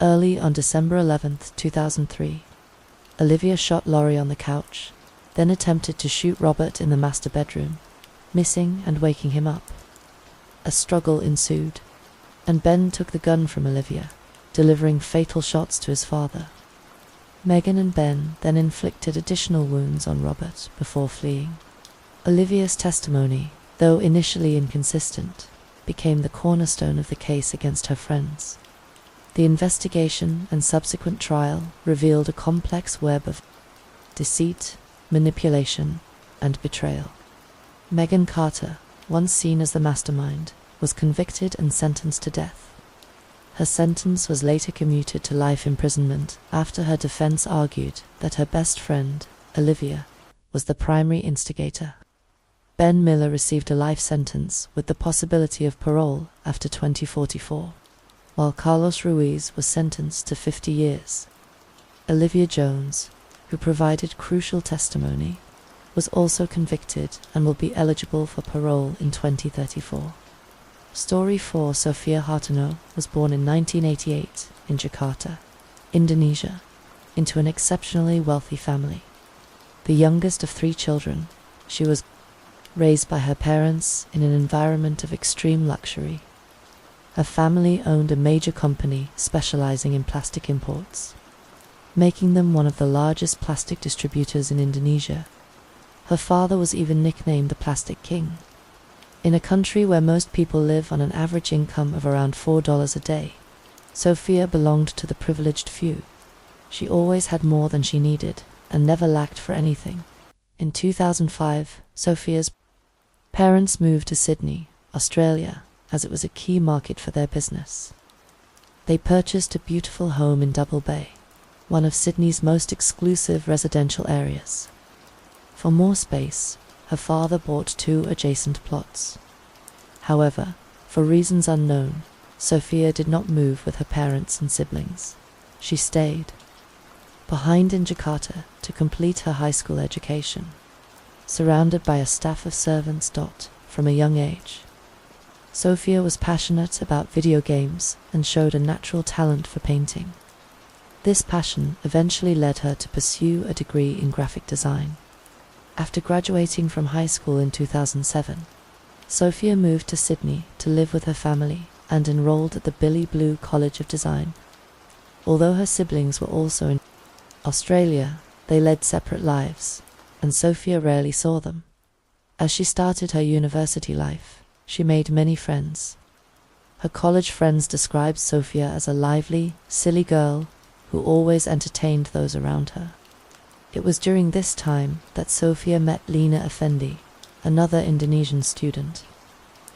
Early on December 11, 2003, Olivia shot Laurie on the couch, then attempted to shoot Robert in the master bedroom, missing and waking him up. A struggle ensued, and Ben took the gun from Olivia, delivering fatal shots to his father. Megan and Ben then inflicted additional wounds on Robert before fleeing. Olivia's testimony, though initially inconsistent, became the cornerstone of the case against her friends. The investigation and subsequent trial revealed a complex web of deceit, manipulation, and betrayal. Megan Carter, once seen as the mastermind, was convicted and sentenced to death. Her sentence was later commuted to life imprisonment after her defense argued that her best friend, Olivia, was the primary instigator. Ben Miller received a life sentence with the possibility of parole after 2044, while Carlos Ruiz was sentenced to 50 years. Olivia Jones, who provided crucial testimony, was also convicted and will be eligible for parole in 2034. Story 4 Sophia Hartono was born in 1988 in Jakarta, Indonesia, into an exceptionally wealthy family. The youngest of 3 children, she was raised by her parents in an environment of extreme luxury. Her family owned a major company specializing in plastic imports, making them one of the largest plastic distributors in Indonesia. Her father was even nicknamed the Plastic King. In a country where most people live on an average income of around $4 a day, Sophia belonged to the privileged few. She always had more than she needed and never lacked for anything. In 2005, Sophia's parents moved to Sydney, Australia, as it was a key market for their business. They purchased a beautiful home in Double Bay, one of Sydney's most exclusive residential areas. For more space, her father bought 2 adjacent plots. However, for reasons unknown, Sophia did not move with her parents and siblings. She stayed behind in Jakarta to complete her high school education, surrounded by a staff of servants. From a young age, Sophia was passionate about video games and showed a natural talent for painting. This passion eventually led her to pursue a degree in graphic design. After graduating from high school in 2007, Sophia moved to Sydney to live with her family and enrolled at the Billy Blue College of Design. Although her siblings were also in Australia, they led separate lives, and Sophia rarely saw them. As she started her university life, she made many friends. Her college friends described Sophia as a lively, silly girl who always entertained those around her. It was during this time that Sophia met Lina Effendi, another Indonesian student.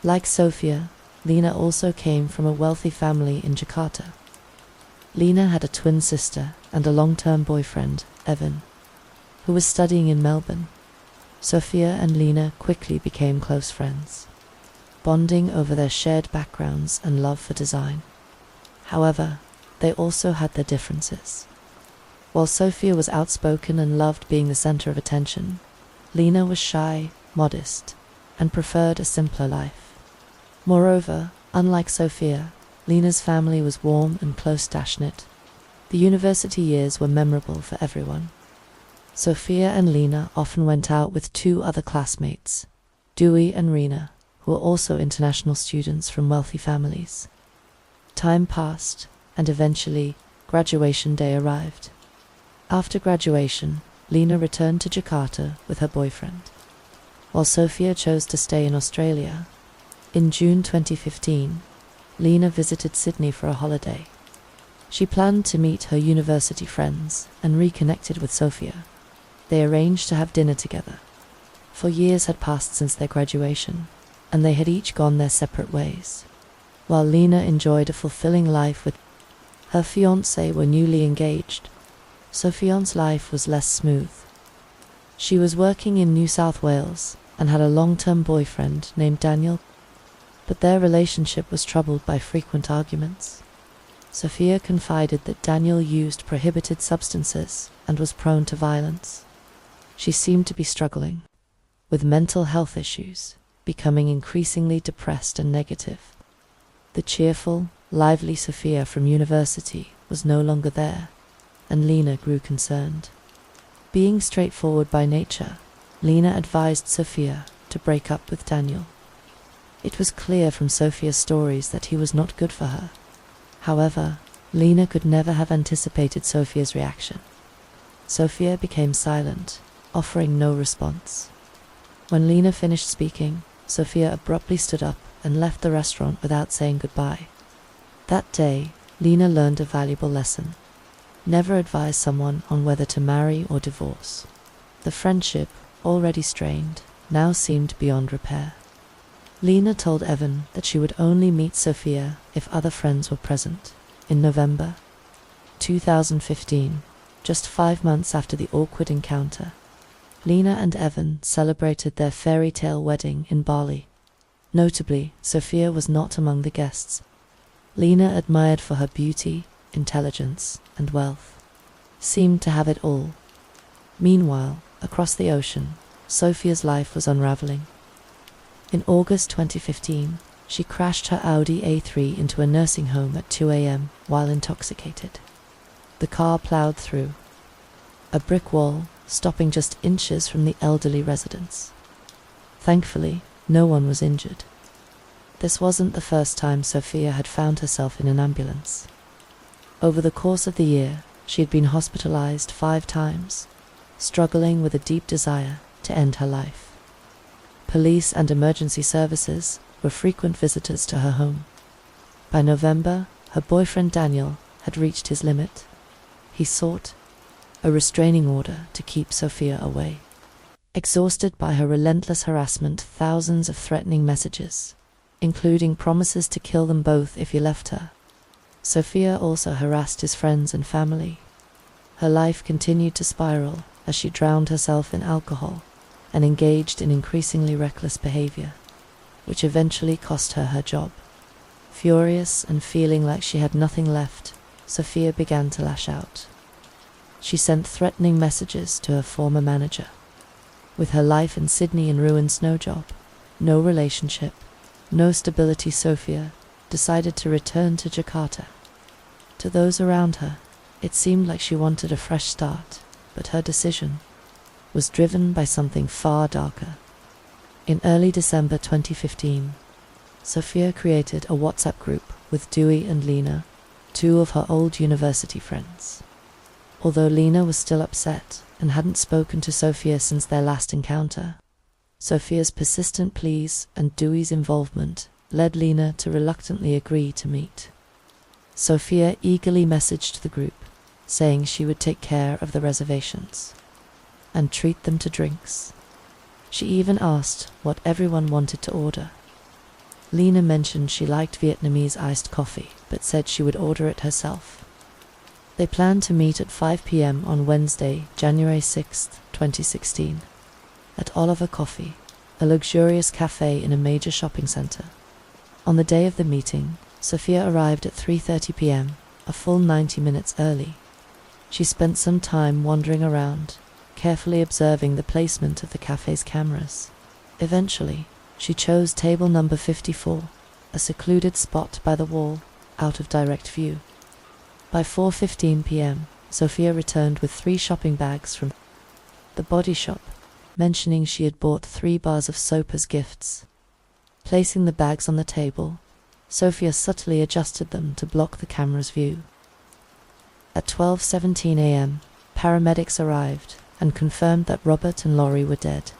Like Sophia, Lina also came from a wealthy family in Jakarta. Lina had a twin sister and a long-term boyfriend, Evan, who was studying in Melbourne. Sophia and Lina quickly became close friends, bonding over their shared backgrounds and love for design. However, they also had their differences. While Sophia was outspoken and loved being the center of attention, Lina was shy, modest, and preferred a simpler life. Moreover, unlike Sophia, Lina's family was warm and close-knit. The university years were memorable for everyone. Sophia and Lina often went out with 2 other classmates, Dewey and Rena, who were also international students from wealthy families. Time passed, and eventually, graduation day arrived. After graduation, Lina returned to Jakarta with her boyfriend, while Sophia chose to stay in Australia. In June 2015, Lina visited Sydney for a holiday. She planned to meet her university friends and reconnected with Sophia. They arranged to have dinner together. For years had passed since their graduation, and they had each gone their separate ways. While Lina enjoyed a fulfilling life with her fiancé were newly engaged, Sophia's life was less smooth. She was working in New South Wales and had a long-term boyfriend named Daniel, but their relationship was troubled by frequent arguments. Sophia confided that Daniel used prohibited substances and was prone to violence. She seemed to be struggling with mental health issues, becoming increasingly depressed and negative. The cheerful, lively Sophia from university was no longer there, and Lina grew concerned. Being straightforward by nature, Lina advised Sophia to break up with Daniel. It was clear from Sophia's stories that he was not good for her. However, Lina could never have anticipated Sophia's reaction. Sophia became silent, offering no response. When Lina finished speaking, Sophia abruptly stood up and left the restaurant without saying goodbye. That day, Lina learned a valuable lesson. Never advise someone on whether to marry or divorce. The friendship, already strained, now seemed beyond repair. Lina told Evan that she would only meet Sophia if other friends were present. In November 2015, just 5 months after the awkward encounter, Lina and Evan celebrated their fairy tale wedding in Bali. Notably, Sophia was not among the guests. Lina, admired for her beauty, intelligence, and wealth, seemed to have it all. Meanwhile, across the ocean, Sophia's life was unraveling. In August 2015, she crashed her Audi A3 into a nursing home at 2 a.m. while intoxicated. The car plowed through a brick wall, stopping just inches from the elderly residents. Thankfully, no one was injured. This wasn't the first time Sophia had found herself in an ambulance. Over the course of the year, she had been hospitalized 5 times, struggling with a deep desire to end her life. Police and emergency services were frequent visitors to her home. By November, her boyfriend Daniel had reached his limit. He sought a restraining order to keep Sophia away. Exhausted by her relentless harassment, thousands of threatening messages, including promises to kill them both if he left her, Sophia also harassed his friends and family. Her life continued to spiral as she drowned herself in alcohol and engaged in increasingly reckless behavior, which eventually cost her her job. Furious and feeling like she had nothing left, Sophia began to lash out. She sent threatening messages to her former manager. With her life in Sydney in ruins, no job, no relationship, no stability, Sophia decided to return to Jakarta. To those around her, it seemed like she wanted a fresh start, but her decision was driven by something far darker. In early December 2015, Sophia created a WhatsApp group with Dewey and Lena, two of her old university friends. Although Lena was still upset and hadn't spoken to Sophia since their last encounter, Sophia's persistent pleas and Dewey's involvement led Lena to reluctantly agree to meet. Sophia eagerly messaged the group, saying she would take care of the reservations and treat them to drinks. She even asked what everyone wanted to order. Lena mentioned she liked Vietnamese iced coffee, but said she would order it herself. They planned to meet at 5 p.m. on Wednesday, January 6, 2016, at Oliver Coffee, a luxurious cafe in a major shopping center. On the day of the meeting, Sophia arrived at 3:30 p.m., a full 90 minutes early. She spent some time wandering around, carefully observing the placement of the cafe's cameras. Eventually, she chose table number 54, a secluded spot by the wall, out of direct view. By 4:15 p.m., Sophia returned with 3 shopping bags from the body shop, mentioning she had bought 3 bars of soap as gifts. Placing the bags on the table, Sophia subtly adjusted them to block the camera's view. At 12:17 a.m., paramedics arrived and confirmed that Robert and Laurie were dead.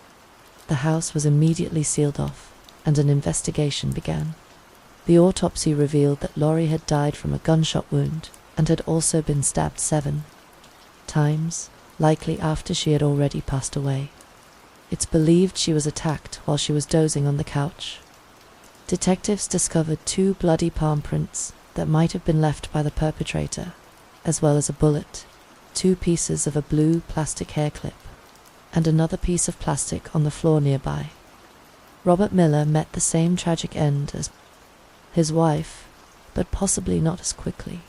The house was immediately sealed off, and an investigation began. The autopsy revealed that Laurie had died from a gunshot wound and had also been stabbed 7 times, likely after she had already passed away. It's believed she was attacked while she was dozing on the couch. Detectives discovered 2 bloody palm prints that might have been left by the perpetrator, as well as a bullet, 2 pieces of a blue plastic hair clip, and another piece of plastic on the floor nearby. Robert Miller met the same tragic end as his wife, but possibly not as quickly.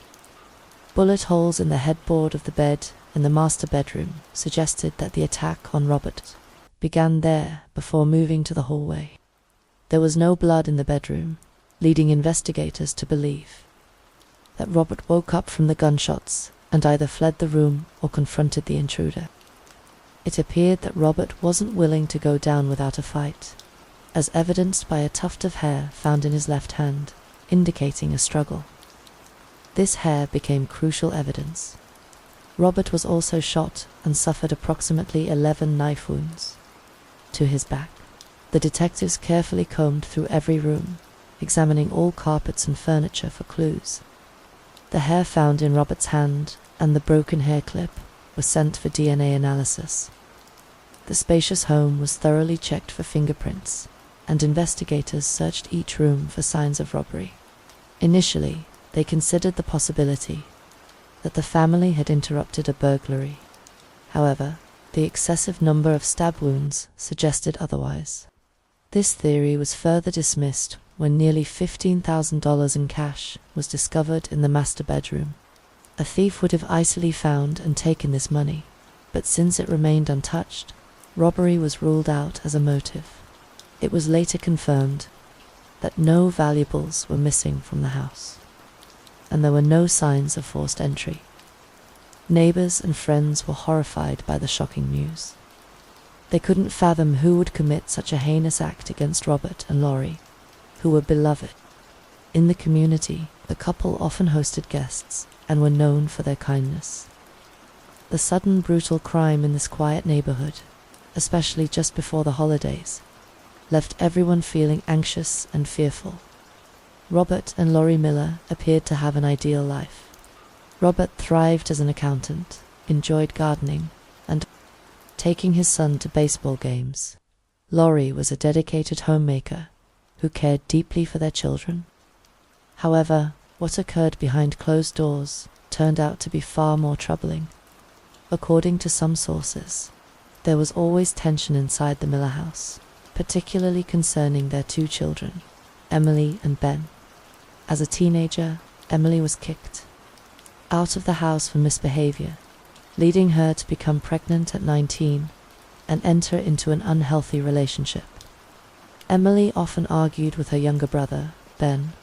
Bullet holes in the headboard of the bed in the master bedroom suggested that the attack on Robert began there before moving to the hallway. There was no blood in the bedroom, leading investigators to believe that Robert woke up from the gunshots and either fled the room or confronted the intruder. It appeared that Robert wasn't willing to go down without a fight, as evidenced by a tuft of hair found in his left hand, indicating a struggle. This hair became crucial evidence. Robert was also shot and suffered approximately 11 knife wounds to his back. The detectives carefully combed through every room, examining all carpets and furniture for clues. The hair found in Robert's hand and the broken hair clip were sent for DNA analysis. The spacious home was thoroughly checked for fingerprints, and investigators searched each room for signs of robbery. Initially, they considered the possibility that the family had interrupted a burglary. However, the excessive number of stab wounds suggested otherwise. This theory was further dismissed when nearly $15,000 in cash was discovered in the master bedroom. A thief would have easily found and taken this money, but since it remained untouched, robbery was ruled out as a motive. It was later confirmed that no valuables were missing from the house, and there were no signs of forced entry. Neighbors and friends were horrified by the shocking news. They couldn't fathom who would commit such a heinous act against Robert and Laurie, who were beloved. In the community, the couple often hosted guests and were known for their kindness. The sudden brutal crime in this quiet neighborhood especially just before the holidays, left everyone feeling anxious and fearful. Robert and Lori Miller appeared to have an ideal life. Robert thrived as an accountant, enjoyed gardening, and taking his son to baseball games. Lori was a dedicated homemaker who cared deeply for their children. However, what occurred behind closed doors turned out to be far more troubling. According to some sources, there was always tension inside the Miller house, particularly concerning their two children, Emily and Ben. As a teenager, Emily was kicked out of the house for misbehavior, leading her to become pregnant at 19 and enter into an unhealthy relationship. Emily often argued with her younger brother, Ben.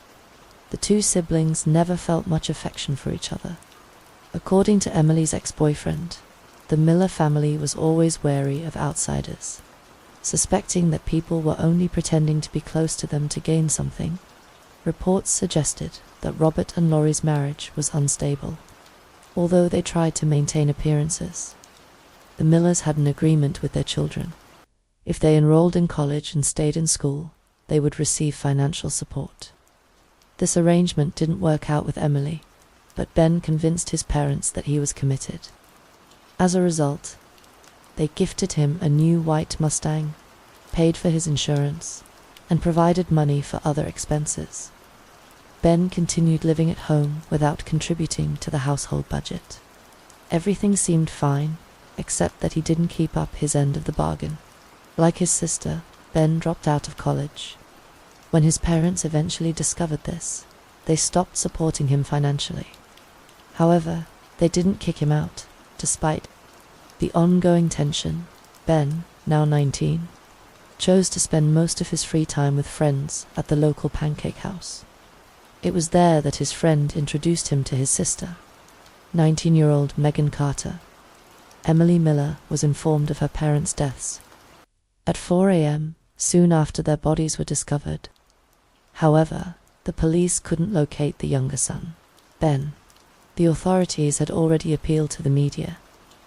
The two siblings never felt much affection for each other. According to Emily's ex-boyfriend, the Miller family was always wary of outsiders, suspecting that people were only pretending to be close to them to gain something. Reports suggested that Robert and Lori's marriage was unstable, although they tried to maintain appearances. The Millers had an agreement with their children. If they enrolled in college and stayed in school, they would receive financial support. This arrangement didn't work out with Emily, but Ben convinced his parents that he was committed. As a result, they gifted him a new white Mustang, paid for his insurance, and provided money for other expenses. Ben continued living at home without contributing to the household budget. Everything seemed fine, except that he didn't keep up his end of the bargain. Like his sister, Ben dropped out of college. When his parents eventually discovered this, they stopped supporting him financially. However, they didn't kick him out. Despite the ongoing tension, Ben, now 19, chose to spend most of his free time with friends at the local pancake house. It was there that his friend introduced him to his sister, 19-year-old Megan Carter. Emily Miller was informed of her parents' deaths at 4 a.m., soon after their bodies were discovered. However, the police couldn't locate the younger son, Ben. The authorities had already appealed to the media,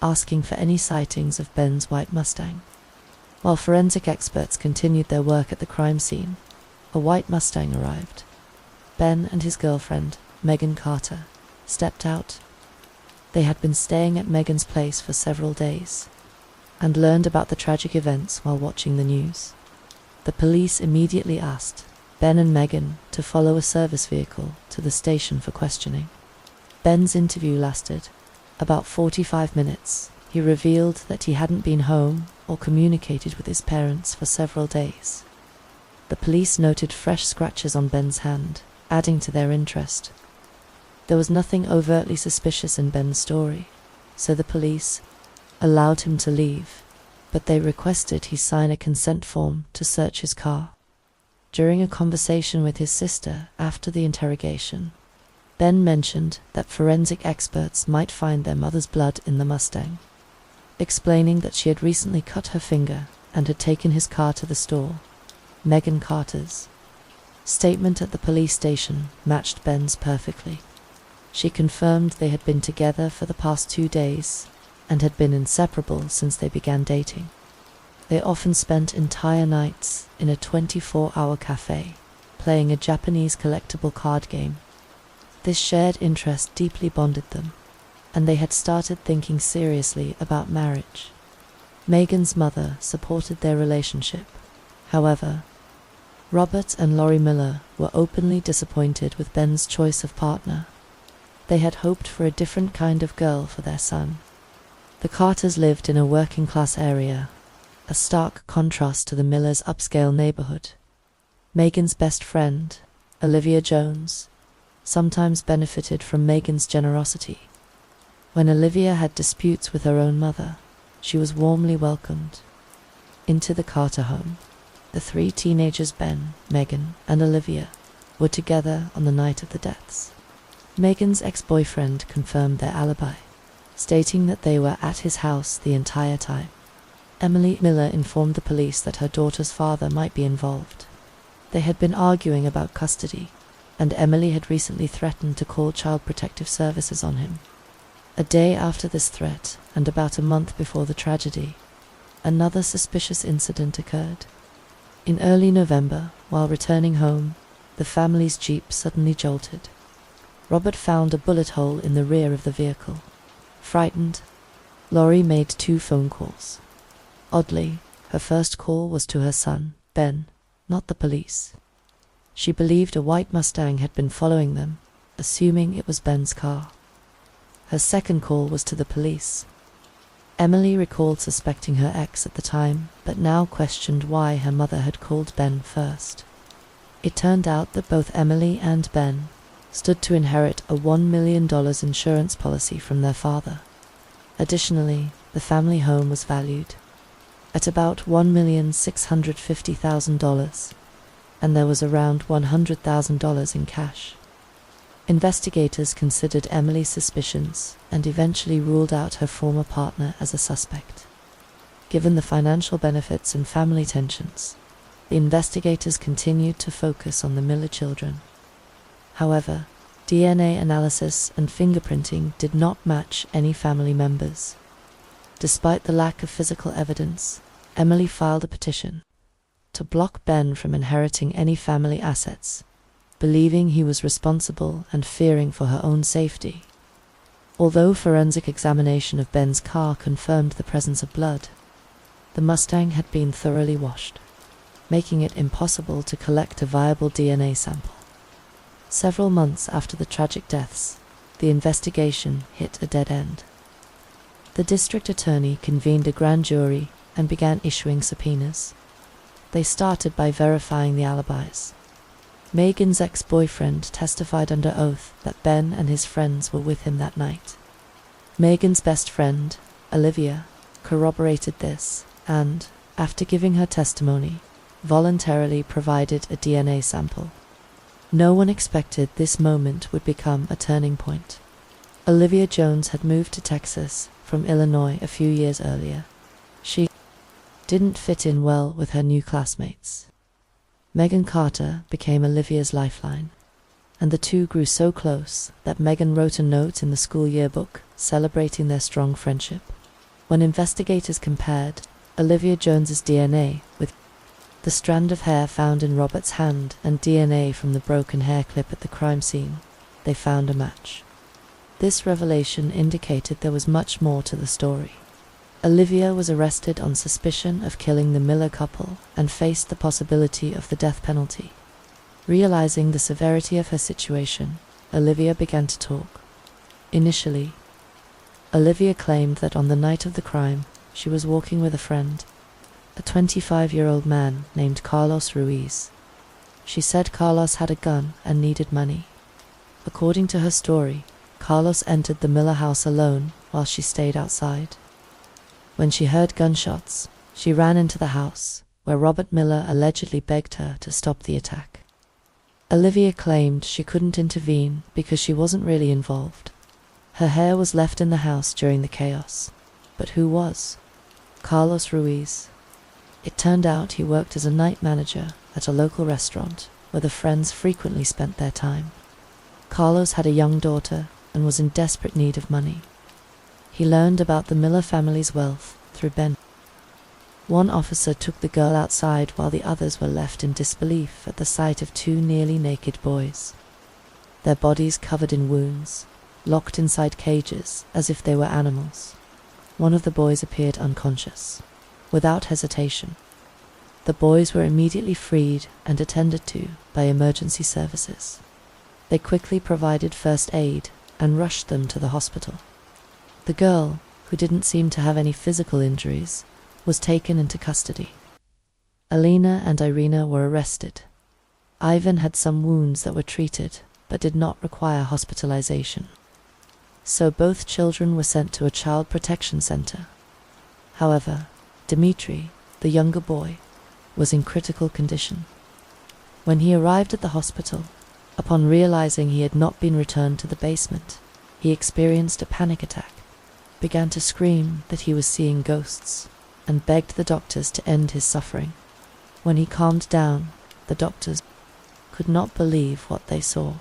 asking for any sightings of Ben's white Mustang. While forensic experts continued their work at the crime scene, a white Mustang arrived. Ben and his girlfriend, Megan Carter, stepped out. They had been staying at Megan's place for several days and learned about the tragic events while watching the news. The police immediately asked Ben and Megan to follow a service vehicle to the station for questioning. Ben's interview lasted about 45 minutes. He revealed that he hadn't been home or communicated with his parents for several days. The police noted fresh scratches on Ben's hand, adding to their interest. There was nothing overtly suspicious in Ben's story, so the police allowed him to leave, but they requested he sign a consent form to search his car. During a conversation with his sister after the interrogation, Ben mentioned that forensic experts might find their mother's blood in the Mustang, explaining that she had recently cut her finger and had taken his car to the store. Megan Carter's statement at the police station matched Ben's perfectly. She confirmed they had been together for the past 2 days and had been inseparable since they began dating. They often spent entire nights in a 24-hour cafe, playing a Japanese collectible card game. This shared interest deeply bonded them, and they had started thinking seriously about marriage. Megan's mother supported their relationship. However, Robert and Lori Miller were openly disappointed with Ben's choice of partner. They had hoped for a different kind of girl for their son. The Carters lived in a working-class area, a stark contrast to the Millers' upscale neighborhood. Megan's best friend, Olivia Jones, sometimes benefited from Megan's generosity. When Olivia had disputes with her own mother, she was warmly welcomed into the Carter home. The 3 teenagers, Ben, Megan, and Olivia, were together on the night of the deaths. Megan's ex-boyfriend confirmed their alibi, stating that they were at his house the entire time. Emily Miller informed the police that her daughter's father might be involved. They had been arguing about custody, and Emily had recently threatened to call Child Protective Services on him. A day after this threat, and about a month before the tragedy, another suspicious incident occurred. In early November, while returning home, the family's Jeep suddenly jolted. Robert found a bullet hole in the rear of the vehicle. Frightened, Laurie made 2 phone calls. Oddly, her first call was to her son, Ben, not the police. She believed a white Mustang had been following them, assuming it was Ben's car. Her second call was to the police. Emily recalled suspecting her ex at the time, but now questioned why her mother had called Ben first. It turned out that both Emily and Ben stood to inherit a $1 million insurance policy from their father. Additionally, the family home was valued at about $1,650,000, and there was around $100,000 in cash. Investigators considered Emily's suspicions and eventually ruled out her former partner as a suspect. Given the financial benefits and family tensions, the investigators continued to focus on the Miller children. However, DNA analysis and fingerprinting did not match any family members. Despite the lack of physical evidence, Emily filed a petition to block Ben from inheriting any family assets, believing he was responsible and fearing for her own safety. Although forensic examination of Ben's car confirmed the presence of blood, the Mustang had been thoroughly washed, making it impossible to collect a viable DNA sample. Several months after the tragic deaths, the investigation hit a dead end. The district attorney convened a grand jury and began issuing subpoenas. They started by verifying the alibis. Megan's ex-boyfriend testified under oath that Ben and his friends were with him that night. Megan's best friend, Olivia, corroborated this and, after giving her testimony, voluntarily provided a DNA sample. No one expected this moment would become a turning point. Olivia Jones had moved to Texas from Illinois a few years earlier. She didn't fit in well with her new classmates. Megan Carter became Olivia's lifeline, and the two grew so close that Megan wrote a note in the school yearbook celebrating their strong friendship. When investigators compared Olivia Jones's DNA with the strand of hair found in Robert's hand and DNA from the broken hair clip at the crime scene, they found a match. This revelation indicated there was much more to the story. Olivia was arrested on suspicion of killing the Miller couple and faced the possibility of the death penalty. Realizing the severity of her situation, Olivia began to talk. Initially, Olivia claimed that on the night of the crime, she was walking with a friend, a 25-year-old man named Carlos Ruiz. She said Carlos had a gun and needed money. According to her story, Carlos entered the Miller house alone while she stayed outside. When she heard gunshots, she ran into the house, where Robert Miller allegedly begged her to stop the attack. Olivia claimed she couldn't intervene because she wasn't really involved. Her hair was left in the house during the chaos. But who was? Carlos Ruiz. It turned out he worked as a night manager at a local restaurant where the friends frequently spent their time. Carlos had a young daughter and was in desperate need of money. He learned about the Miller family's wealth through Ben. One officer took the girl outside while the others were left in disbelief at the sight of 2 nearly naked boys. Their bodies covered in wounds, locked inside cages as if they were animals. One of the boys appeared unconscious. Without hesitation, the boys were immediately freed and attended to by emergency services. They quickly provided first aid and rushed them to the hospital. The girl, who didn't seem to have any physical injuries, was taken into custody. Alina and Irina were arrested. Ivan had some wounds that were treated, but did not require hospitalization. So both children were sent to a child protection center. However, Dmitri, the younger boy, was in critical condition. When he arrived at the hospital, upon realizing he had not been returned to the basement, he experienced a panic attack, began to scream that he was seeing ghosts, and begged the doctors to end his suffering. When he calmed down, the doctors could not believe what they saw.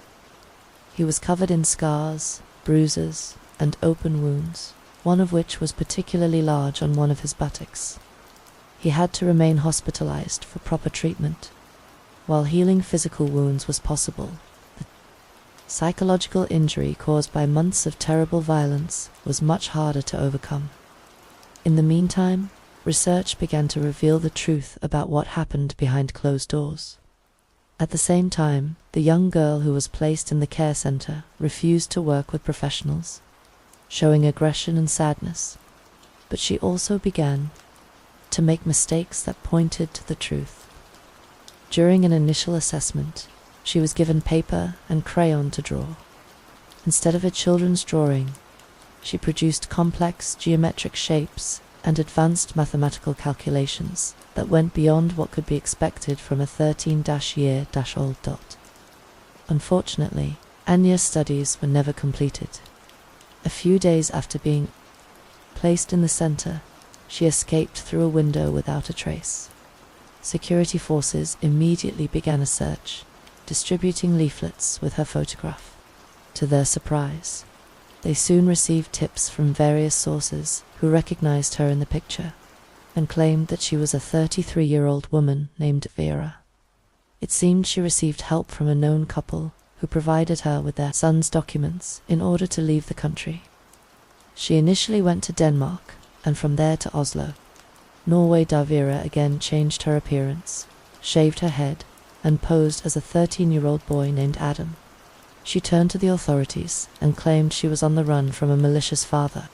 He was covered in scars, bruises, and open wounds, one of which was particularly large on one of his buttocks. He had to remain hospitalized for proper treatment. While healing physical wounds was possible, the psychological injury caused by months of terrible violence was much harder to overcome. In the meantime, research began to reveal the truth about what happened behind closed doors. At the same time, the young girl who was placed in the care center refused to work with professionals, showing aggression and sadness, but she also began to make mistakes that pointed to the truth. During an initial assessment, she was given paper and crayon to draw. Instead of a children's drawing, she produced complex geometric shapes and advanced mathematical calculations that went beyond what could be expected from a 13-year-old dot. Unfortunately, Anya's studies were never completed. A few days after being placed in the center, she escaped through a window without a trace. Security forces immediately began a search, distributing leaflets with her photograph. To their surprise, they soon received tips from various sources who recognized her in the picture and claimed that she was a 33-year-old woman named Vera. It seemed she received help from a known couple who provided her with their son's documents in order to leave the country. She initially went to Denmark and from there to Oslo. Norway. Vera again changed her appearance, shaved her head, and posed as a 13-year-old boy named Adam. She turned to the authorities and claimed she was on the run from a malicious father.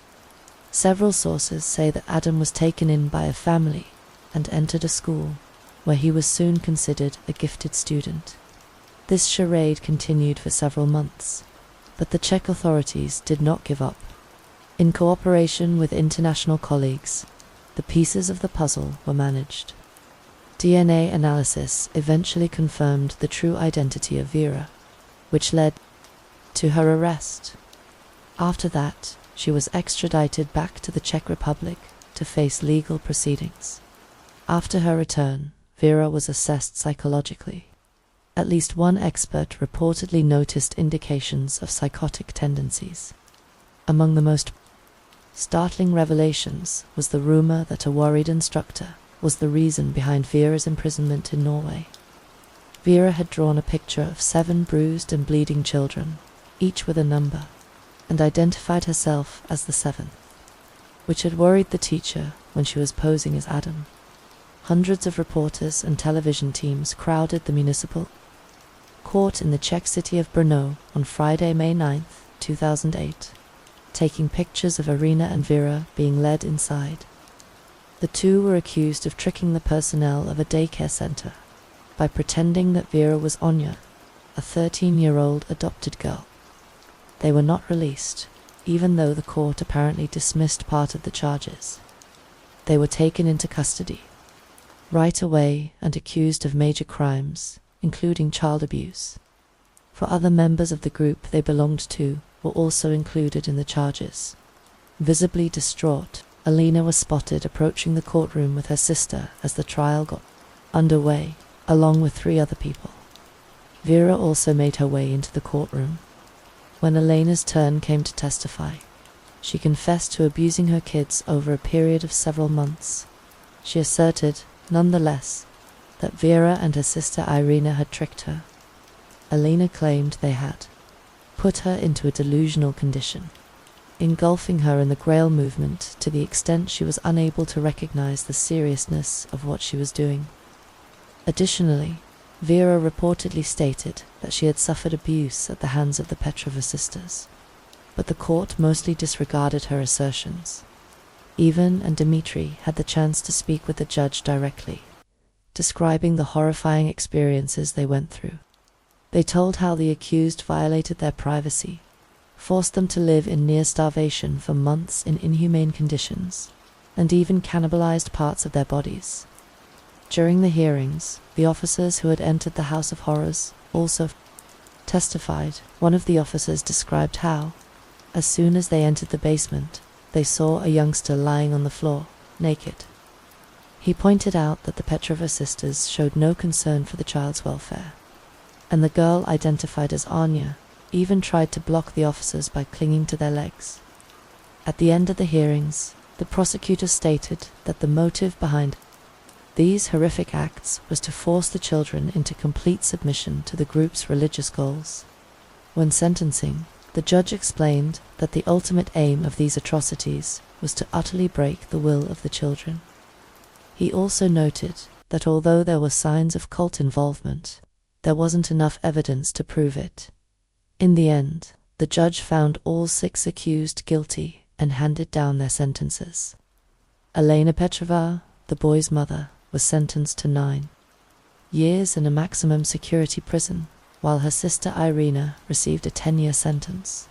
Several sources say that Adam was taken in by a family and entered a school, where he was soon considered a gifted student. This charade continued for several months, but the Czech authorities did not give up. In cooperation with international colleagues, the pieces of the puzzle were managed. DNA analysis eventually confirmed the true identity of Vera, which led to her arrest. After that, she was extradited back to the Czech Republic to face legal proceedings. After her return, Vera was assessed psychologically. At least one expert reportedly noticed indications of psychotic tendencies. Among the most startling revelations was the rumor that a worried instructor was the reason behind Vera's imprisonment in Norway. Vera had drawn a picture of 7 bruised and bleeding children, each with a number, and identified herself as the 7th, which had worried the teacher when she was posing as Adam. Hundreds of reporters and television teams crowded the municipal court in the Czech city of Brno on Friday, May 9, 2008, taking pictures of Irina and Vera being led inside. The two were accused of tricking the personnel of a daycare center by pretending that Vera was Anya, a 13-year-old adopted girl. They were not released, even though the court apparently dismissed part of the charges. They were taken into custody right away and accused of major crimes, including child abuse. 4 other members of the group they belonged to were also included in the charges. Visibly distraught, Alina was spotted approaching the courtroom with her sister as the trial got underway, along with 3 other people. Vera also made her way into the courtroom. When Elena's turn came to testify, she confessed to abusing her kids over a period of several months. She asserted, nonetheless, that Vera and her sister Irina had tricked her. Elena claimed they had put her into a delusional condition, engulfing her in the Grail movement to the extent she was unable to recognize the seriousness of what she was doing. Additionally, Vera reportedly stated that she had suffered abuse at the hands of the Petrova sisters, but the court mostly disregarded her assertions. Ivan and Dmitry had the chance to speak with the judge directly, describing the horrifying experiences they went through. They told how the accused violated their privacy, forced them to live in near starvation for months in inhumane conditions, and even cannibalized parts of their bodies. During the hearings, the officers who had entered the House of Horrors also testified. One of the officers described how, as soon as they entered the basement, they saw a youngster lying on the floor, naked. He pointed out that the Petrova sisters showed no concern for the child's welfare, and the girl identified as Anya even tried to block the officers by clinging to their legs. At the end of the hearings, the prosecutor stated that the motive behind These horrific acts was to force the children into complete submission to the group's religious goals. When sentencing, the judge explained that the ultimate aim of these atrocities was to utterly break the will of the children. He also noted that although there were signs of cult involvement, there wasn't enough evidence to prove it. In the end, the judge found all 6 accused guilty and handed down their sentences. Elena Petrova, the boy's mother, was sentenced to 9 years in a maximum security prison, while her sister Irina received a 10-year sentence.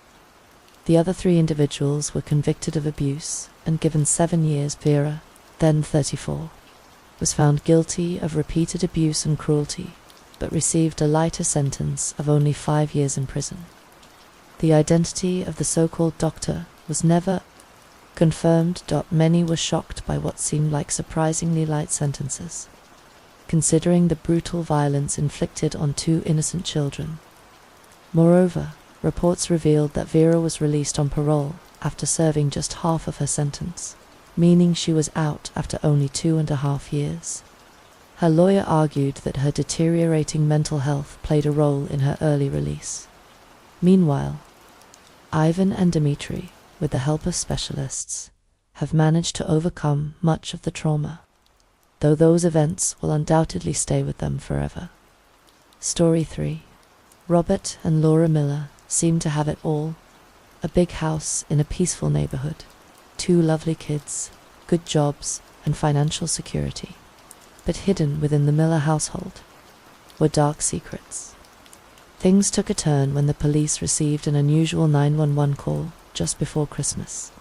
The other 3 individuals were convicted of abuse and given 7 years. Vera, then 34, was found guilty of repeated abuse and cruelty, but received a lighter sentence of only 5 years in prison. The identity of the so-called doctor was never confirmed. Many were shocked by what seemed like surprisingly light sentences, considering the brutal violence inflicted on 2 innocent children. Moreover, reports revealed that Vera was released on parole after serving just half of her sentence, meaning she was out after only 2.5 years. Her lawyer argued that her deteriorating mental health played a role in her early release. Meanwhile, Ivan and Dmitry, with the help of specialists, have managed to overcome much of the trauma, though those events will undoubtedly stay with them forever. Story 3. Robert and Laura Miller seem to have it all: a big house in a peaceful neighborhood, 2 lovely kids, good jobs, and financial security. But hidden within the Miller household were dark secrets. Things took a turn when the police received an unusual 911 call just before Christmas.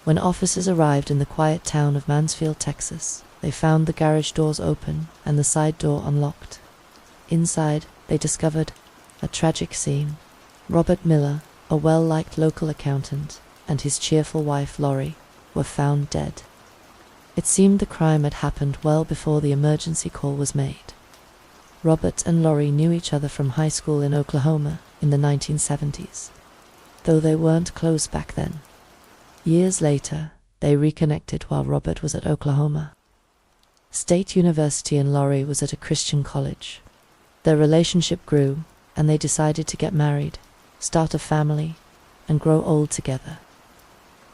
When officers arrived in the quiet town of Mansfield, Texas, they found the garage doors open and the side door unlocked. Inside, they discovered a tragic scene. Robert Miller, a well-liked local accountant, and his cheerful wife Lori were found dead. It seemed the crime had happened well before the emergency call was made. Robert and Lori knew each other from high school in Oklahoma in the 1970s, though they weren't close back then. Years later, they reconnected while Robert was at Oklahoma State University and Lori was at a Christian college. Their relationship grew, and they decided to get married, start a family, and grow old together.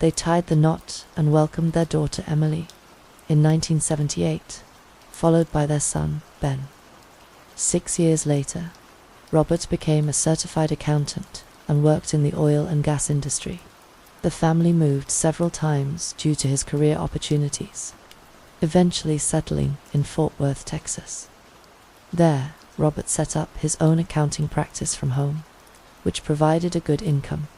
They tied the knot and welcomed their daughter Emily in 1978, followed by their son, Ben. 6 years later, Robert became a certified accountant and worked in the oil and gas industry. The family moved several times due to his career opportunities, eventually settling in Fort Worth, Texas. There, Robert set up his own accounting practice from home, which provided a good income.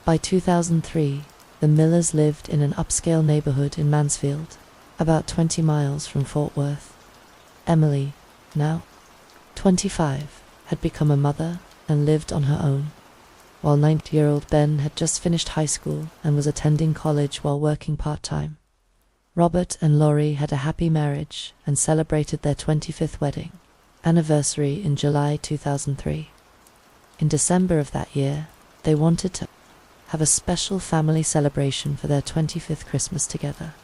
By 2003, the Millers lived in an upscale neighborhood in Mansfield, about 20 miles from Fort Worth. Emily, now 25, had become a mother and lived on her own, while 90-year-old Ben had just finished high school and was attending college while working part-time. Robert and Lori had a happy marriage and celebrated their 25th wedding anniversary in July 2003. In December of that year, they wanted to have a special family celebration for their 25th Christmas together.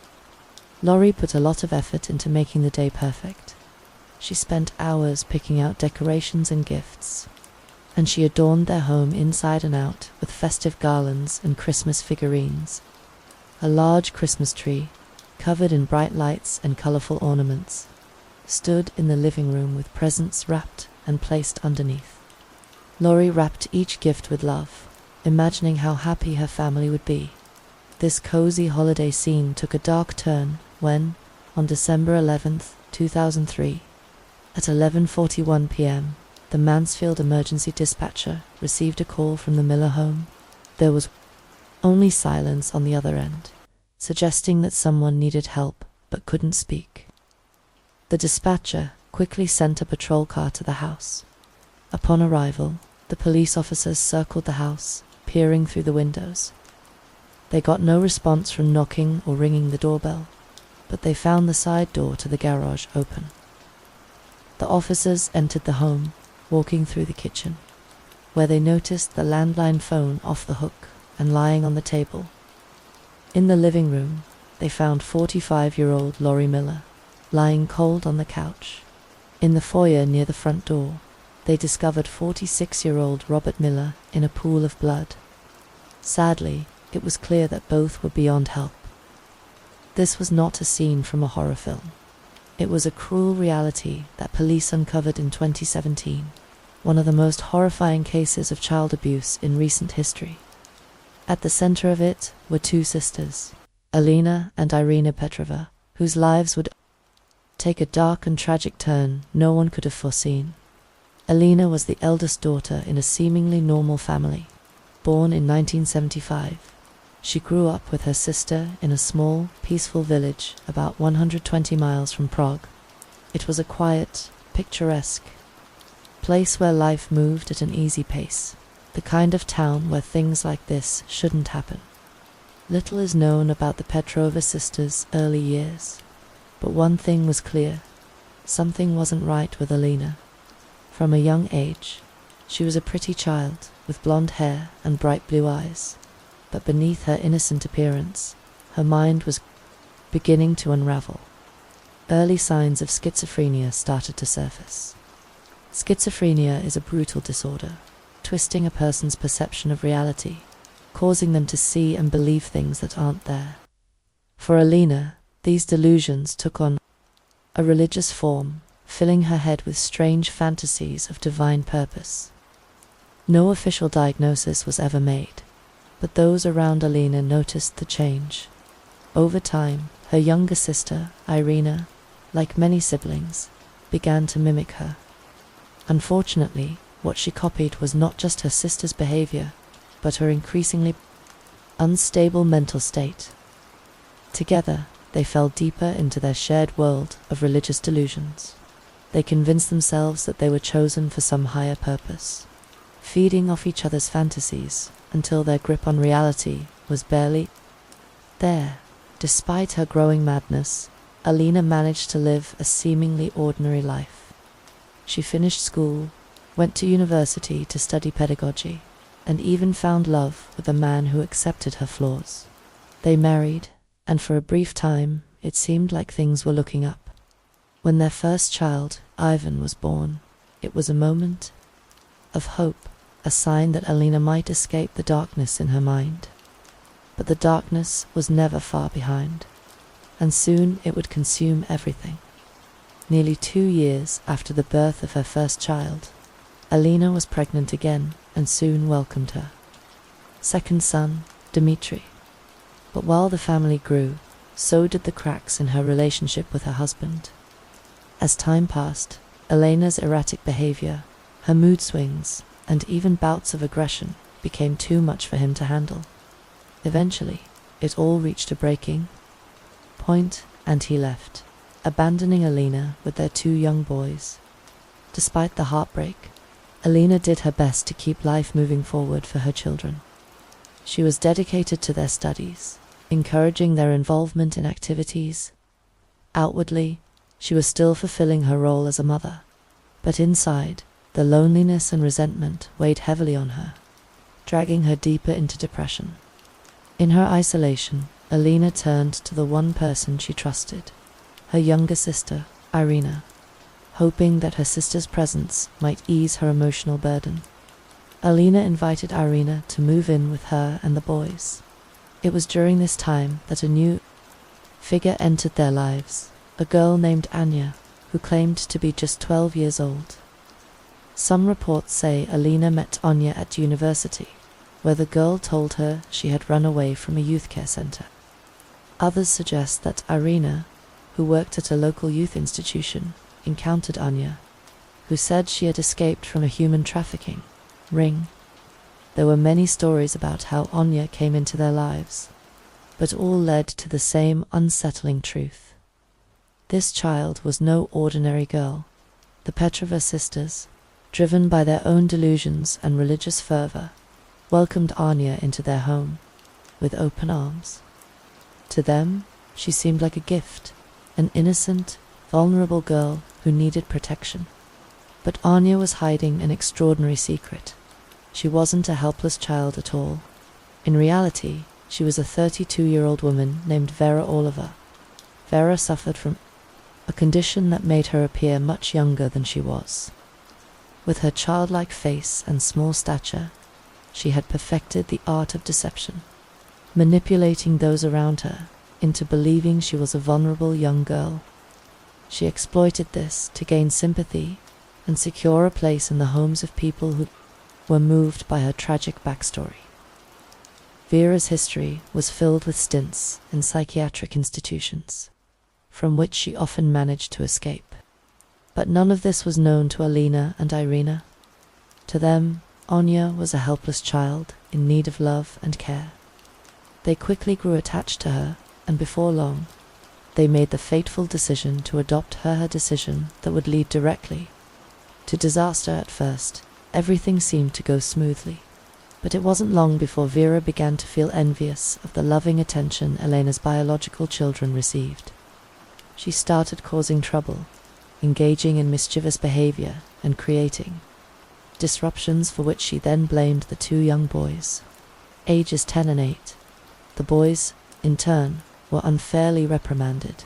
Lori put a lot of effort into making the day perfect. She spent hours picking out decorations and gifts, and she adorned their home inside and out with festive garlands and Christmas figurines. A large Christmas tree, covered in bright lights and colorful ornaments, stood in the living room with presents wrapped and placed underneath. Lori wrapped each gift with love, imagining how happy her family would be. This cozy holiday scene took a dark turn when, on December 11th, 2003, at 11:41 p.m., the Mansfield emergency dispatcher received a call from the Miller home. There was only silence on the other end, suggesting that someone needed help but couldn't speak. The dispatcher quickly sent a patrol car to the house. Upon arrival, the police officers circled the house, peering through the windows. They got no response from knocking or ringing the doorbell, but they found the side door to the garage open. The officers entered the home, walking through the kitchen, where they noticed the landline phone off the hook and lying on the table. In the living room, they found 45-year-old Lori Miller, lying cold on the couch. In the foyer near the front door, they discovered 46-year-old Robert Miller in a pool of blood. Sadly, it was clear that both were beyond help. This was not a scene from a horror film. It was a cruel reality that police uncovered in 2017, one of the most horrifying cases of child abuse in recent history. At the center of it were two sisters, Alina and Irina Petrova, whose lives would take a dark and tragic turn no one could have foreseen. Alina was the eldest daughter in a seemingly normal family. Born in 1975, she grew up with her sister in a small, peaceful village about 120 miles from Prague. It was a quiet, picturesque place where life moved at an easy pace, the kind of town where things like this shouldn't happen. Little is known about the Petrova sisters' early years, but one thing was clear: something wasn't right with Alina. From a young age, she was a pretty child with blonde hair and bright blue eyes, but beneath her innocent appearance, her mind was beginning to unravel. Early signs of schizophrenia started to surface. Schizophrenia is a brutal disorder, twisting a person's perception of reality, causing them to see and believe things that aren't there. For Alina, these delusions took on a religious form, filling her head with strange fantasies of divine purpose. No official diagnosis was ever made, but those around Alina noticed the change. Over time, her younger sister, Irina, like many siblings, began to mimic her. Unfortunately, what she copied was not just her sister's behavior, but her increasingly unstable mental state. Together, they fell deeper into their shared world of religious delusions. They convinced themselves that they were chosen for some higher purpose, feeding off each other's fantasies until their grip on reality was barely there. Despite her growing madness, Alina managed to live a seemingly ordinary life. She finished school, went to university to study pedagogy, and even found love with a man who accepted her flaws. They married, and for a brief time, it seemed like things were looking up. When their first child, Ivan, was born, it was a moment of hope, a sign that Alina might escape the darkness in her mind. But the darkness was never far behind, and soon it would consume everything. Nearly 2 years after the birth of her first child, Alina was pregnant again and soon welcomed her second son, Dmitri. But while the family grew, so did the cracks in her relationship with her husband. As time passed, Elena's erratic behavior, her mood swings, and even bouts of aggression became too much for him to handle. Eventually, it all reached a breaking point, and he left, abandoning Alina with their 2 young boys. Despite the heartbreak, Alina did her best to keep life moving forward for her children. She was dedicated to their studies, encouraging their involvement in activities. Outwardly, she was still fulfilling her role as a mother, but inside, the loneliness and resentment weighed heavily on her, dragging her deeper into depression. In her isolation, Alina turned to the one person she trusted, her younger sister, Irina, hoping that her sister's presence might ease her emotional burden. Alina invited Irina to move in with her and the boys. It was during this time that a new figure entered their lives, a girl named Anya, who claimed to be just 12 years old. Some reports say Alina met Anya at university, where the girl told her she had run away from a youth care center. Others suggest that Irina, who worked at a local youth institution, encountered Anya, who said she had escaped from a human trafficking ring. There were many stories about how Anya came into their lives, but all led to the same unsettling truth. This child was no ordinary girl. The Petrova sisters, driven by their own delusions and religious fervor, welcomed Anya into their home with open arms. To them, she seemed like a gift, an innocent, vulnerable girl who needed protection. But Anya was hiding an extraordinary secret. She wasn't a helpless child at all. In reality, she was a 32-year-old woman named Vera Orlova. Vera suffered from a condition that made her appear much younger than she was. With her childlike face and small stature, she had perfected the art of deception, manipulating those around her into believing she was a vulnerable young girl. She exploited this to gain sympathy and secure a place in the homes of people who were moved by her tragic backstory. Vera's history was filled with stints in psychiatric institutions, from which she often managed to escape. But none of this was known to Alina and Irina. To them, Anya was a helpless child in need of love and care. They quickly grew attached to her, and before long, they made the fateful decision to adopt her decision that would lead directly to disaster. At first, everything seemed to go smoothly, but it wasn't long before Vera began to feel envious of the loving attention Elena's biological children received. She started causing trouble, engaging in mischievous behavior and creating disruptions for which she then blamed the two young boys, ages 10 and 8. The boys, in turn, were unfairly reprimanded.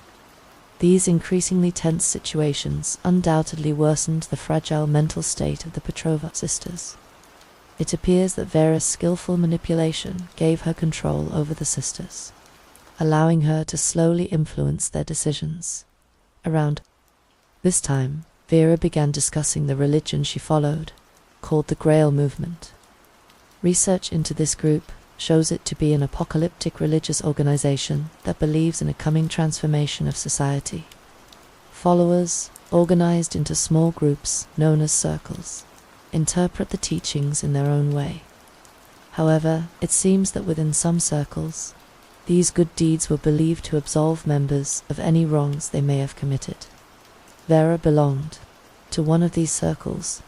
These increasingly tense situations undoubtedly worsened the fragile mental state of the Petrova sisters. It appears that Vera's skillful manipulation gave her control over the sisters, allowing her to slowly influence their decisions. Around this time, Vera began discussing the religion she followed, called the Grail movement. Research into this group shows it to be an apocalyptic religious organization that believes in a coming transformation of society. Followers, organized into small groups known as circles, interpret the teachings in their own way. However, it seems that within some circles, these good deeds were believed to absolve members of any wrongs they may have committed. Vera belonged to one of these circles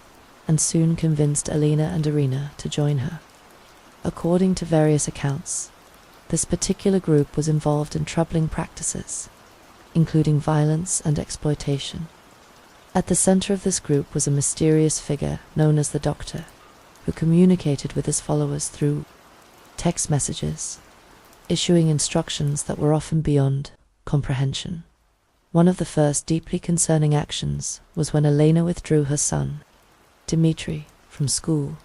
and soon convinced Alina and Irina to join her. According to various accounts, this particular group was involved in troubling practices, including violence and exploitation. At the center of this group was a mysterious figure known as the Doctor, who communicated with his followers through text messages, issuing instructions that were often beyond comprehension. One of the first deeply concerning actions was when Elena withdrew her son, Dmitri, from school,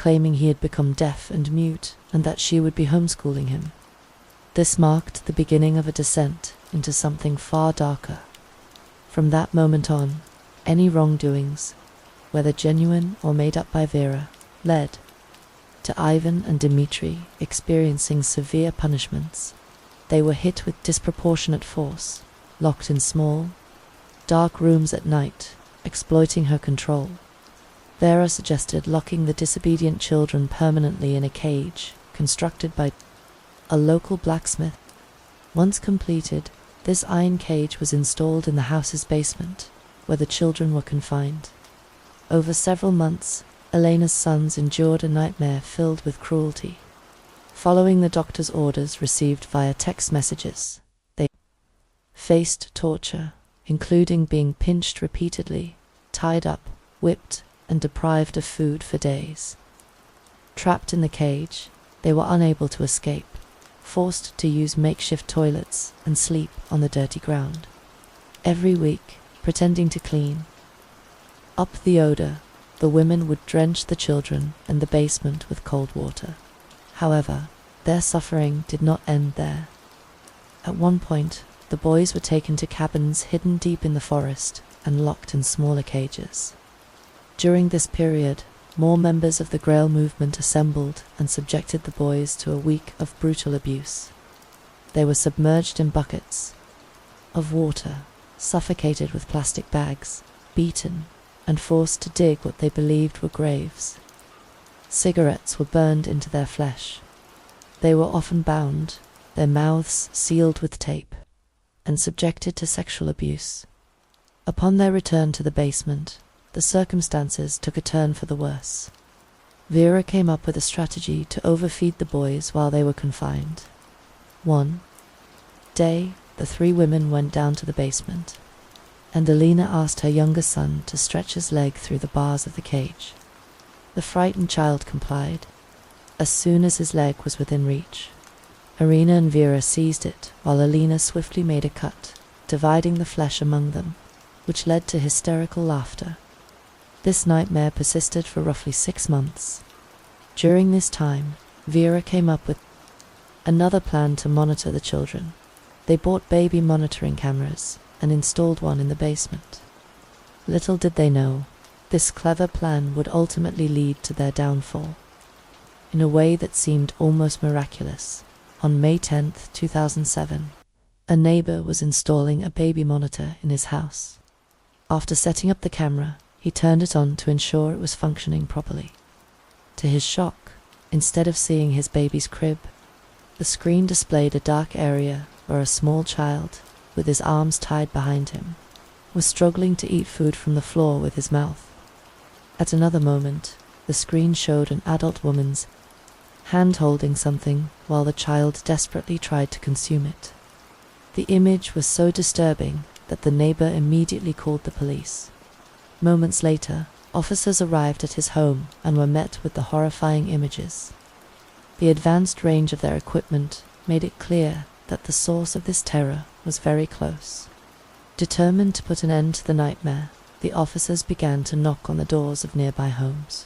claiming he had become deaf and mute and that she would be homeschooling him. This marked the beginning of a descent into something far darker. From that moment on, any wrongdoings, whether genuine or made up by Vera, led to Ivan and Dmitri experiencing severe punishments. They were hit with disproportionate force, locked in small, dark rooms at night, exploiting her control. Vera suggested locking the disobedient children permanently in a cage constructed by a local blacksmith. Once completed, this iron cage was installed in the house's basement, where the children were confined. Over several months, Elena's sons endured a nightmare filled with cruelty. Following the doctor's orders received via text messages, they faced torture, including being pinched repeatedly, tied up, whipped, and deprived of food for days. Trapped in the cage, they were unable to escape, forced to use makeshift toilets and sleep on the dirty ground. Every week, pretending to clean up the odor, the women would drench the children and the basement with cold water. However, their suffering did not end there. At one point, the boys were taken to cabins hidden deep in the forest and locked in smaller cages. During this period, more members of the Grail movement assembled and subjected the boys to a week of brutal abuse. They were submerged in buckets of water, suffocated with plastic bags, beaten, and forced to dig what they believed were graves. Cigarettes were burned into their flesh. They were often bound, their mouths sealed with tape, and subjected to sexual abuse. Upon their return to the basement, the circumstances took a turn for the worse. Vera came up with a strategy to overfeed the boys while they were confined. One day, the three women went down to the basement, and Alina asked her younger son to stretch his leg through the bars of the cage. The frightened child complied. As soon as his leg was within reach, Irina and Vera seized it while Alina swiftly made a cut dividing the flesh among them, which led to hysterical laughter. This nightmare persisted for roughly 6 months. During this time, Vera came up with another plan to monitor the children. They bought baby monitoring cameras and installed one in the basement. Little did they know, this clever plan would ultimately lead to their downfall. In a way that seemed almost miraculous, on May 10, 2007, a neighbor was installing a baby monitor in his house. After setting up the camera, he turned it on to ensure it was functioning properly. To his shock, instead of seeing his baby's crib, the screen displayed a dark area where a small child, with his arms tied behind him, was struggling to eat food from the floor with his mouth. At another moment, the screen showed an adult woman's hand holding something while the child desperately tried to consume it. The image was so disturbing that the neighbor immediately called the police. Moments later, officers arrived at his home and were met with the horrifying images. The advanced range of their equipment made it clear that the source of this terror was very close. Determined to put an end to the nightmare, the officers began to knock on the doors of nearby homes.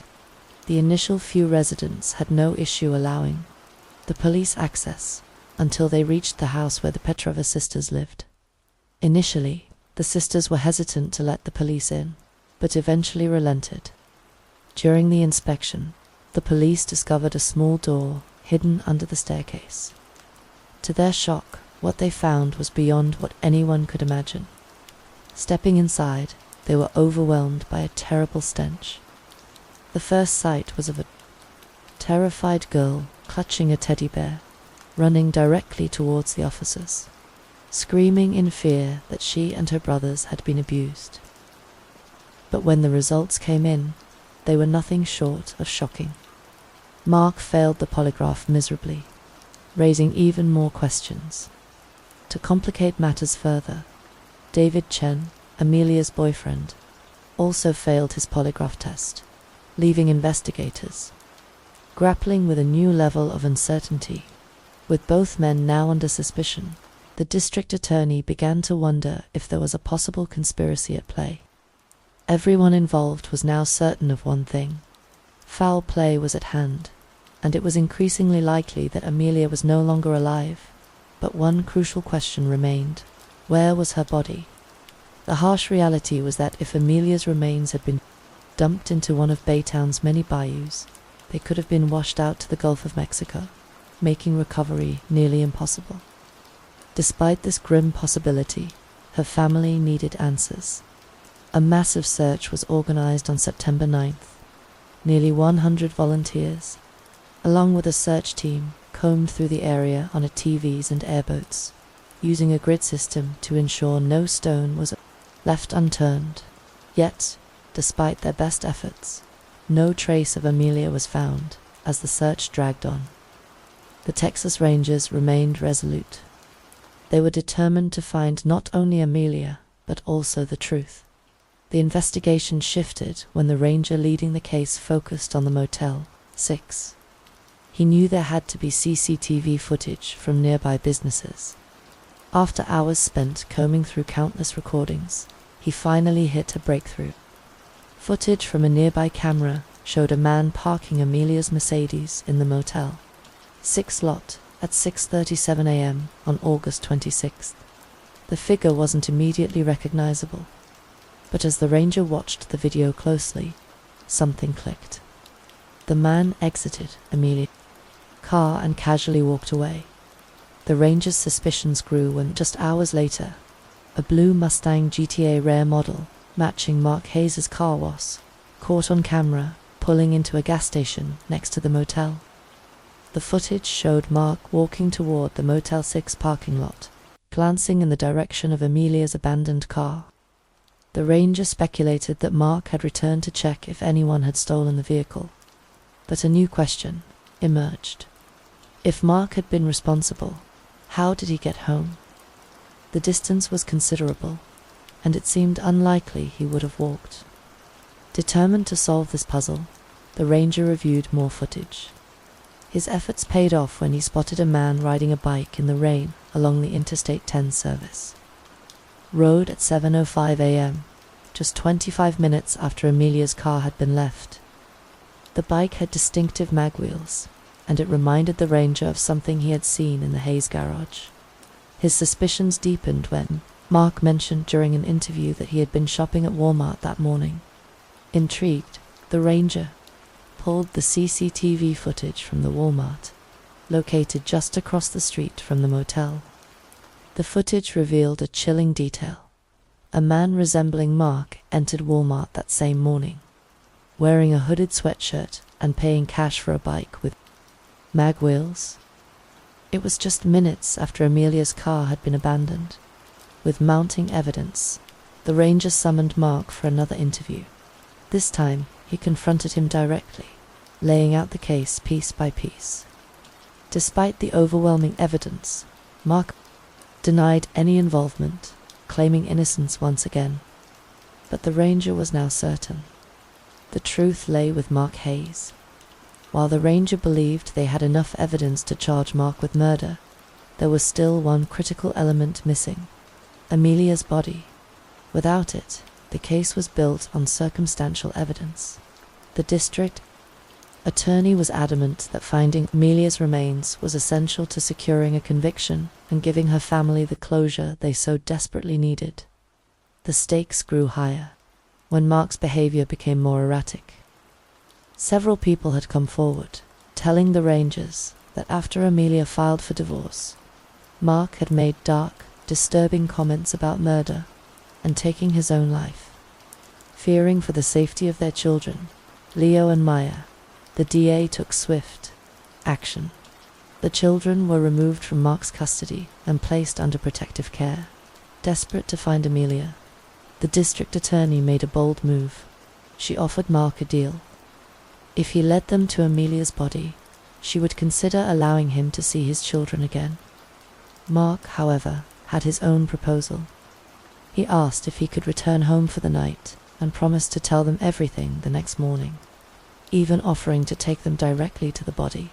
The initial few residents had no issue allowing the police access until they reached the house where the Petrova sisters lived. Initially, the sisters were hesitant to let the police in, but eventually relented. During the inspection, the police discovered a small door hidden under the staircase. To their shock, what they found was beyond what anyone could imagine. Stepping inside, they were overwhelmed by a terrible stench. The first sight was of a terrified girl clutching a teddy bear, running directly towards the officers, screaming in fear that she and her brothers had been abused. But when the results came in, they were nothing short of shocking. Mark failed the polygraph miserably, raising even more questions. To complicate matters further, David Chen, Amelia's boyfriend, also failed his polygraph test, leaving investigators grappling with a new level of uncertainty. With both men now under suspicion, the district attorney began to wonder if there was a possible conspiracy at play. Everyone involved was now certain of one thing: foul play was at hand, and it was increasingly likely that Amelia was no longer alive. But one crucial question remained: where was her body? The harsh reality was that if Amelia's remains had been dumped into one of Baytown's many bayous, they could have been washed out to the Gulf of Mexico, making recovery nearly impossible. Despite this grim possibility, her family needed answers. A massive search was organized on September 9th. Nearly 100 volunteers, along with a search team, combed through the area on ATVs and airboats, using a grid system to ensure no stone was left unturned. Yet, despite their best efforts, no trace of Amelia was found as the search dragged on. The Texas Rangers remained resolute. They were determined to find not only Amelia, but also the truth. The investigation shifted when the ranger leading the case focused on the Motel 6. He knew there had to be CCTV footage from nearby businesses. After hours spent combing through countless recordings, he finally hit a breakthrough. Footage from a nearby camera showed a man parking Amelia's Mercedes in the Motel 6 lot at 6:37 a.m. on August 26th. The figure wasn't immediately recognizable, but as the ranger watched the video closely, something clicked. The man exited Amelia's car and casually walked away. The ranger's suspicions grew when, just hours later, a blue Mustang GTA rare model, matching Mark Hayes' car was caught on camera pulling into a gas station next to the motel. The footage showed Mark walking toward the Motel 6 parking lot, glancing in the direction of Amelia's abandoned car. The ranger speculated that Mark had returned to check if anyone had stolen the vehicle. But a new question emerged. If Mark had been responsible, how did he get home? The distance was considerable, and it seemed unlikely he would have walked. Determined to solve this puzzle, the ranger reviewed more footage. His efforts paid off when he spotted a man riding a bike in the rain along the Interstate 10 service. Road at 7:05 a.m., just 25 minutes after Amelia's car had been left. The bike had distinctive mag wheels, and it reminded the ranger of something he had seen in the Hayes garage. His suspicions deepened when Mark mentioned during an interview that he had been shopping at Walmart that morning. Intrigued, the ranger pulled the CCTV footage from the Walmart, located just across the street from the motel. The footage revealed a chilling detail. A man resembling Mark entered Walmart that same morning, wearing a hooded sweatshirt and paying cash for a bike with mag wheels. It was just minutes after Amelia's car had been abandoned. With mounting evidence, the ranger summoned Mark for another interview. This time, he confronted him directly, laying out the case piece by piece. Despite the overwhelming evidence, Mark denied any involvement, claiming innocence once again. But the ranger was now certain. The truth lay with Mark Hayes. While the ranger believed they had enough evidence to charge Mark with murder, there was still one critical element missing: Amelia's body. Without it, the case was built on circumstantial evidence. The district attorney was adamant that finding Amelia's remains was essential to securing a conviction and giving her family the closure they so desperately needed. The stakes grew higher when Mark's behavior became more erratic. Several people had come forward, telling the rangers that after Amelia filed for divorce, Mark had made dark, disturbing comments about murder and taking his own life. Fearing for the safety of their children, Leo and Maya, the DA took swift action. The children were removed from Mark's custody and placed under protective care. Desperate to find Amelia, the district attorney made a bold move. She offered Mark a deal. If he led them to Amelia's body, she would consider allowing him to see his children again. Mark, however, had his own proposal. He asked if he could return home for the night and promised to tell them everything the next morning, even offering to take them directly to the body.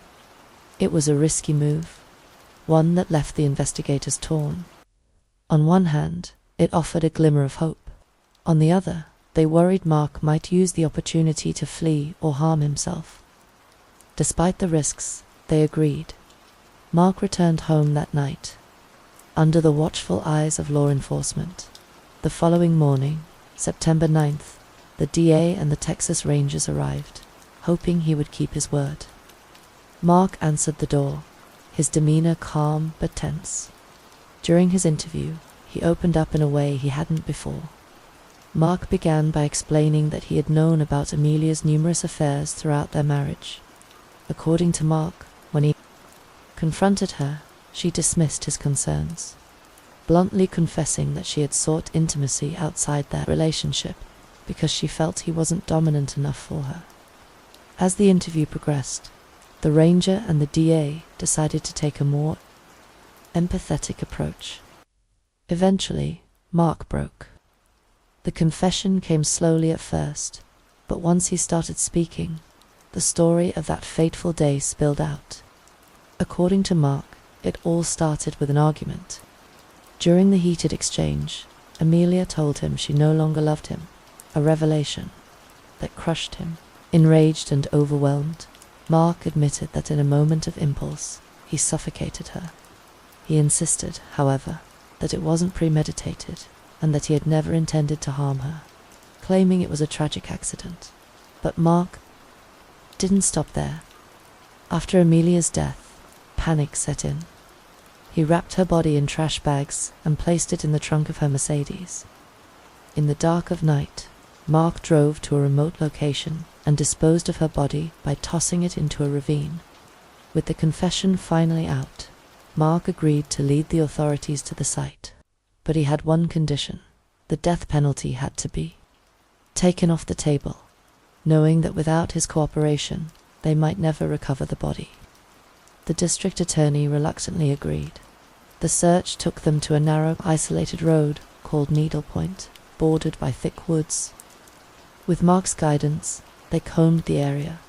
It was a risky move, one that left the investigators torn. On one hand, it offered a glimmer of hope. On the other, they worried Mark might use the opportunity to flee or harm himself. Despite the risks, they agreed. Mark returned home that night, under the watchful eyes of law enforcement. The following morning, September 9th, the DA and the Texas Rangers arrived, hoping he would keep his word. Mark answered the door, his demeanor calm but tense. During his interview, he opened up in a way he hadn't before. Mark began by explaining that he had known about Amelia's numerous affairs throughout their marriage. According to Mark, when he confronted her, she dismissed his concerns, bluntly confessing that she had sought intimacy outside their relationship because she felt he wasn't dominant enough for her. As the interview progressed, the ranger and the DA decided to take a more empathetic approach. Eventually, Mark broke. The confession came slowly at first, but once he started speaking, the story of that fateful day spilled out. According to Mark, it all started with an argument. During the heated exchange, Amelia told him she no longer loved him, a revelation that crushed him. Enraged and overwhelmed, Mark admitted that in a moment of impulse, he suffocated her. He insisted, however, that it wasn't premeditated and that he had never intended to harm her, claiming it was a tragic accident. But Mark didn't stop there. After Amelia's death, panic set in. He wrapped her body in trash bags and placed it in the trunk of her Mercedes. In the dark of night, Mark drove to a remote location and disposed of her body by tossing it into a ravine. With the confession finally out, Mark agreed to lead the authorities to the site. But he had one condition: the death penalty had to be taken off the table, knowing that without his cooperation, they might never recover the body. The district attorney reluctantly agreed. The search took them to a narrow, isolated road called Needle Point, bordered by thick woods. With Mark's guidance, they combed the area,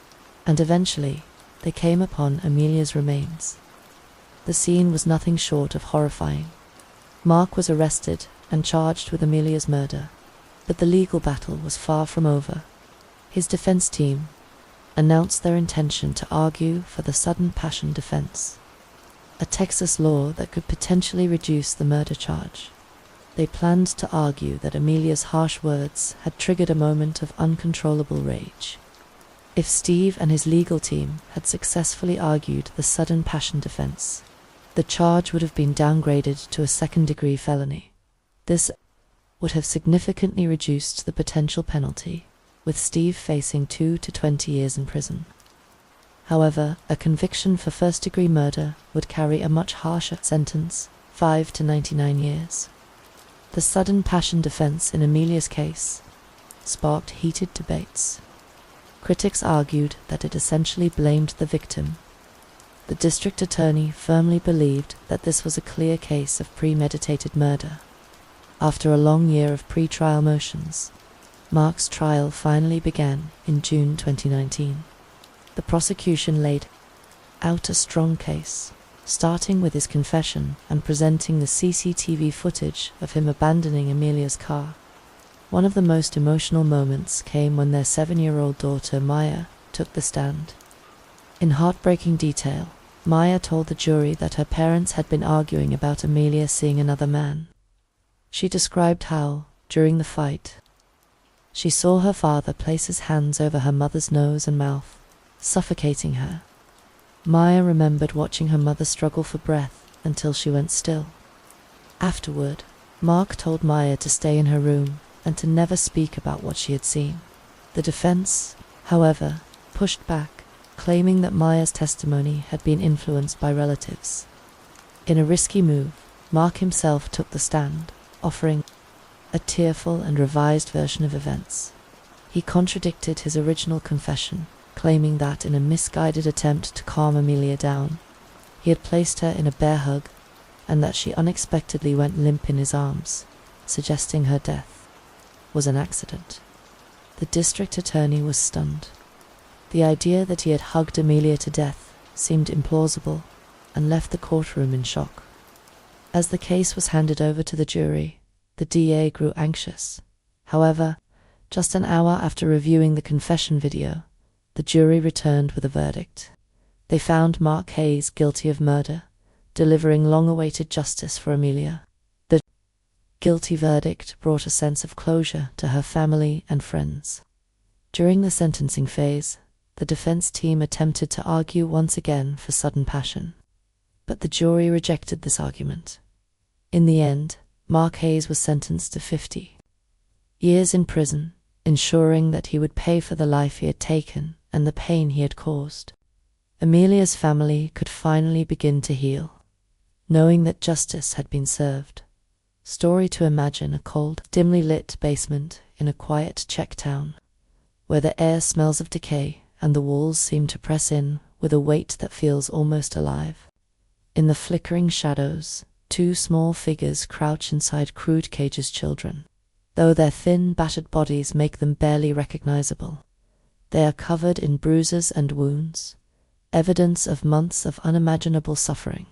and eventually they came upon Amelia's remains. The scene was nothing short of horrifying. Mark was arrested and charged with Amelia's murder. But the legal battle was far from over. His defense team announced their intention to argue for the sudden passion defense, a Texas law that could potentially reduce the murder charge. They planned to argue that Amelia's harsh words had triggered a moment of uncontrollable rage. If Steve and his legal team had successfully argued the sudden passion defense, the charge would have been downgraded to a second-degree felony. This would have significantly reduced the potential penalty, with Steve facing 2 to 20 years in prison. However, a conviction for first-degree murder would carry a much harsher sentence, 5 to 99 years. The sudden passion defense in Amelia's case sparked heated debates. Critics argued that it essentially blamed the victim. The district attorney firmly believed that this was a clear case of premeditated murder. After a long year of pre-trial motions, Mark's trial finally began in June 2019. The prosecution laid out a strong case, starting with his confession and presenting the CCTV footage of him abandoning Amelia's car. One of the most emotional moments came when their 7-year-old daughter, Maya, took the stand. In heartbreaking detail, Maya told the jury that her parents had been arguing about Amelia seeing another man. She described how, during the fight, she saw her father place his hands over her mother's nose and mouth, suffocating her. Maya remembered watching her mother struggle for breath until she went still. Afterward, Mark told Maya to stay in her room and to never speak about what she had seen. The defense, however, pushed back, claiming that Maya's testimony had been influenced by relatives. In a risky move, Mark himself took the stand, offering a tearful and revised version of events. He contradicted his original confession, claiming that in a misguided attempt to calm Amelia down, he had placed her in a bear hug and that she unexpectedly went limp in his arms, suggesting her death was an accident. The district attorney was stunned. The idea that he had hugged Amelia to death seemed implausible and left the courtroom in shock. As the case was handed over to the jury, the DA grew anxious. However, just an hour after reviewing the confession video, the jury returned with a verdict. They found Mark Hayes guilty of murder, delivering long-awaited justice for Amelia. The guilty verdict brought a sense of closure to her family and friends. During the sentencing phase, the defense team attempted to argue once again for sudden passion, but the jury rejected this argument. In the end, Mark Hayes was sentenced to 50 years in prison, ensuring that he would pay for the life he had taken and the pain he had caused. Amelia's family could finally begin to heal, knowing that justice had been served. Story to imagine a cold, dimly lit basement in a quiet Czech town, where the air smells of decay and the walls seem to press in with a weight that feels almost alive. In the flickering shadows, 2 small figures crouch inside crude cages children. Though their thin, battered bodies make them barely recognizable, they are covered in bruises and wounds, evidence of months of unimaginable suffering.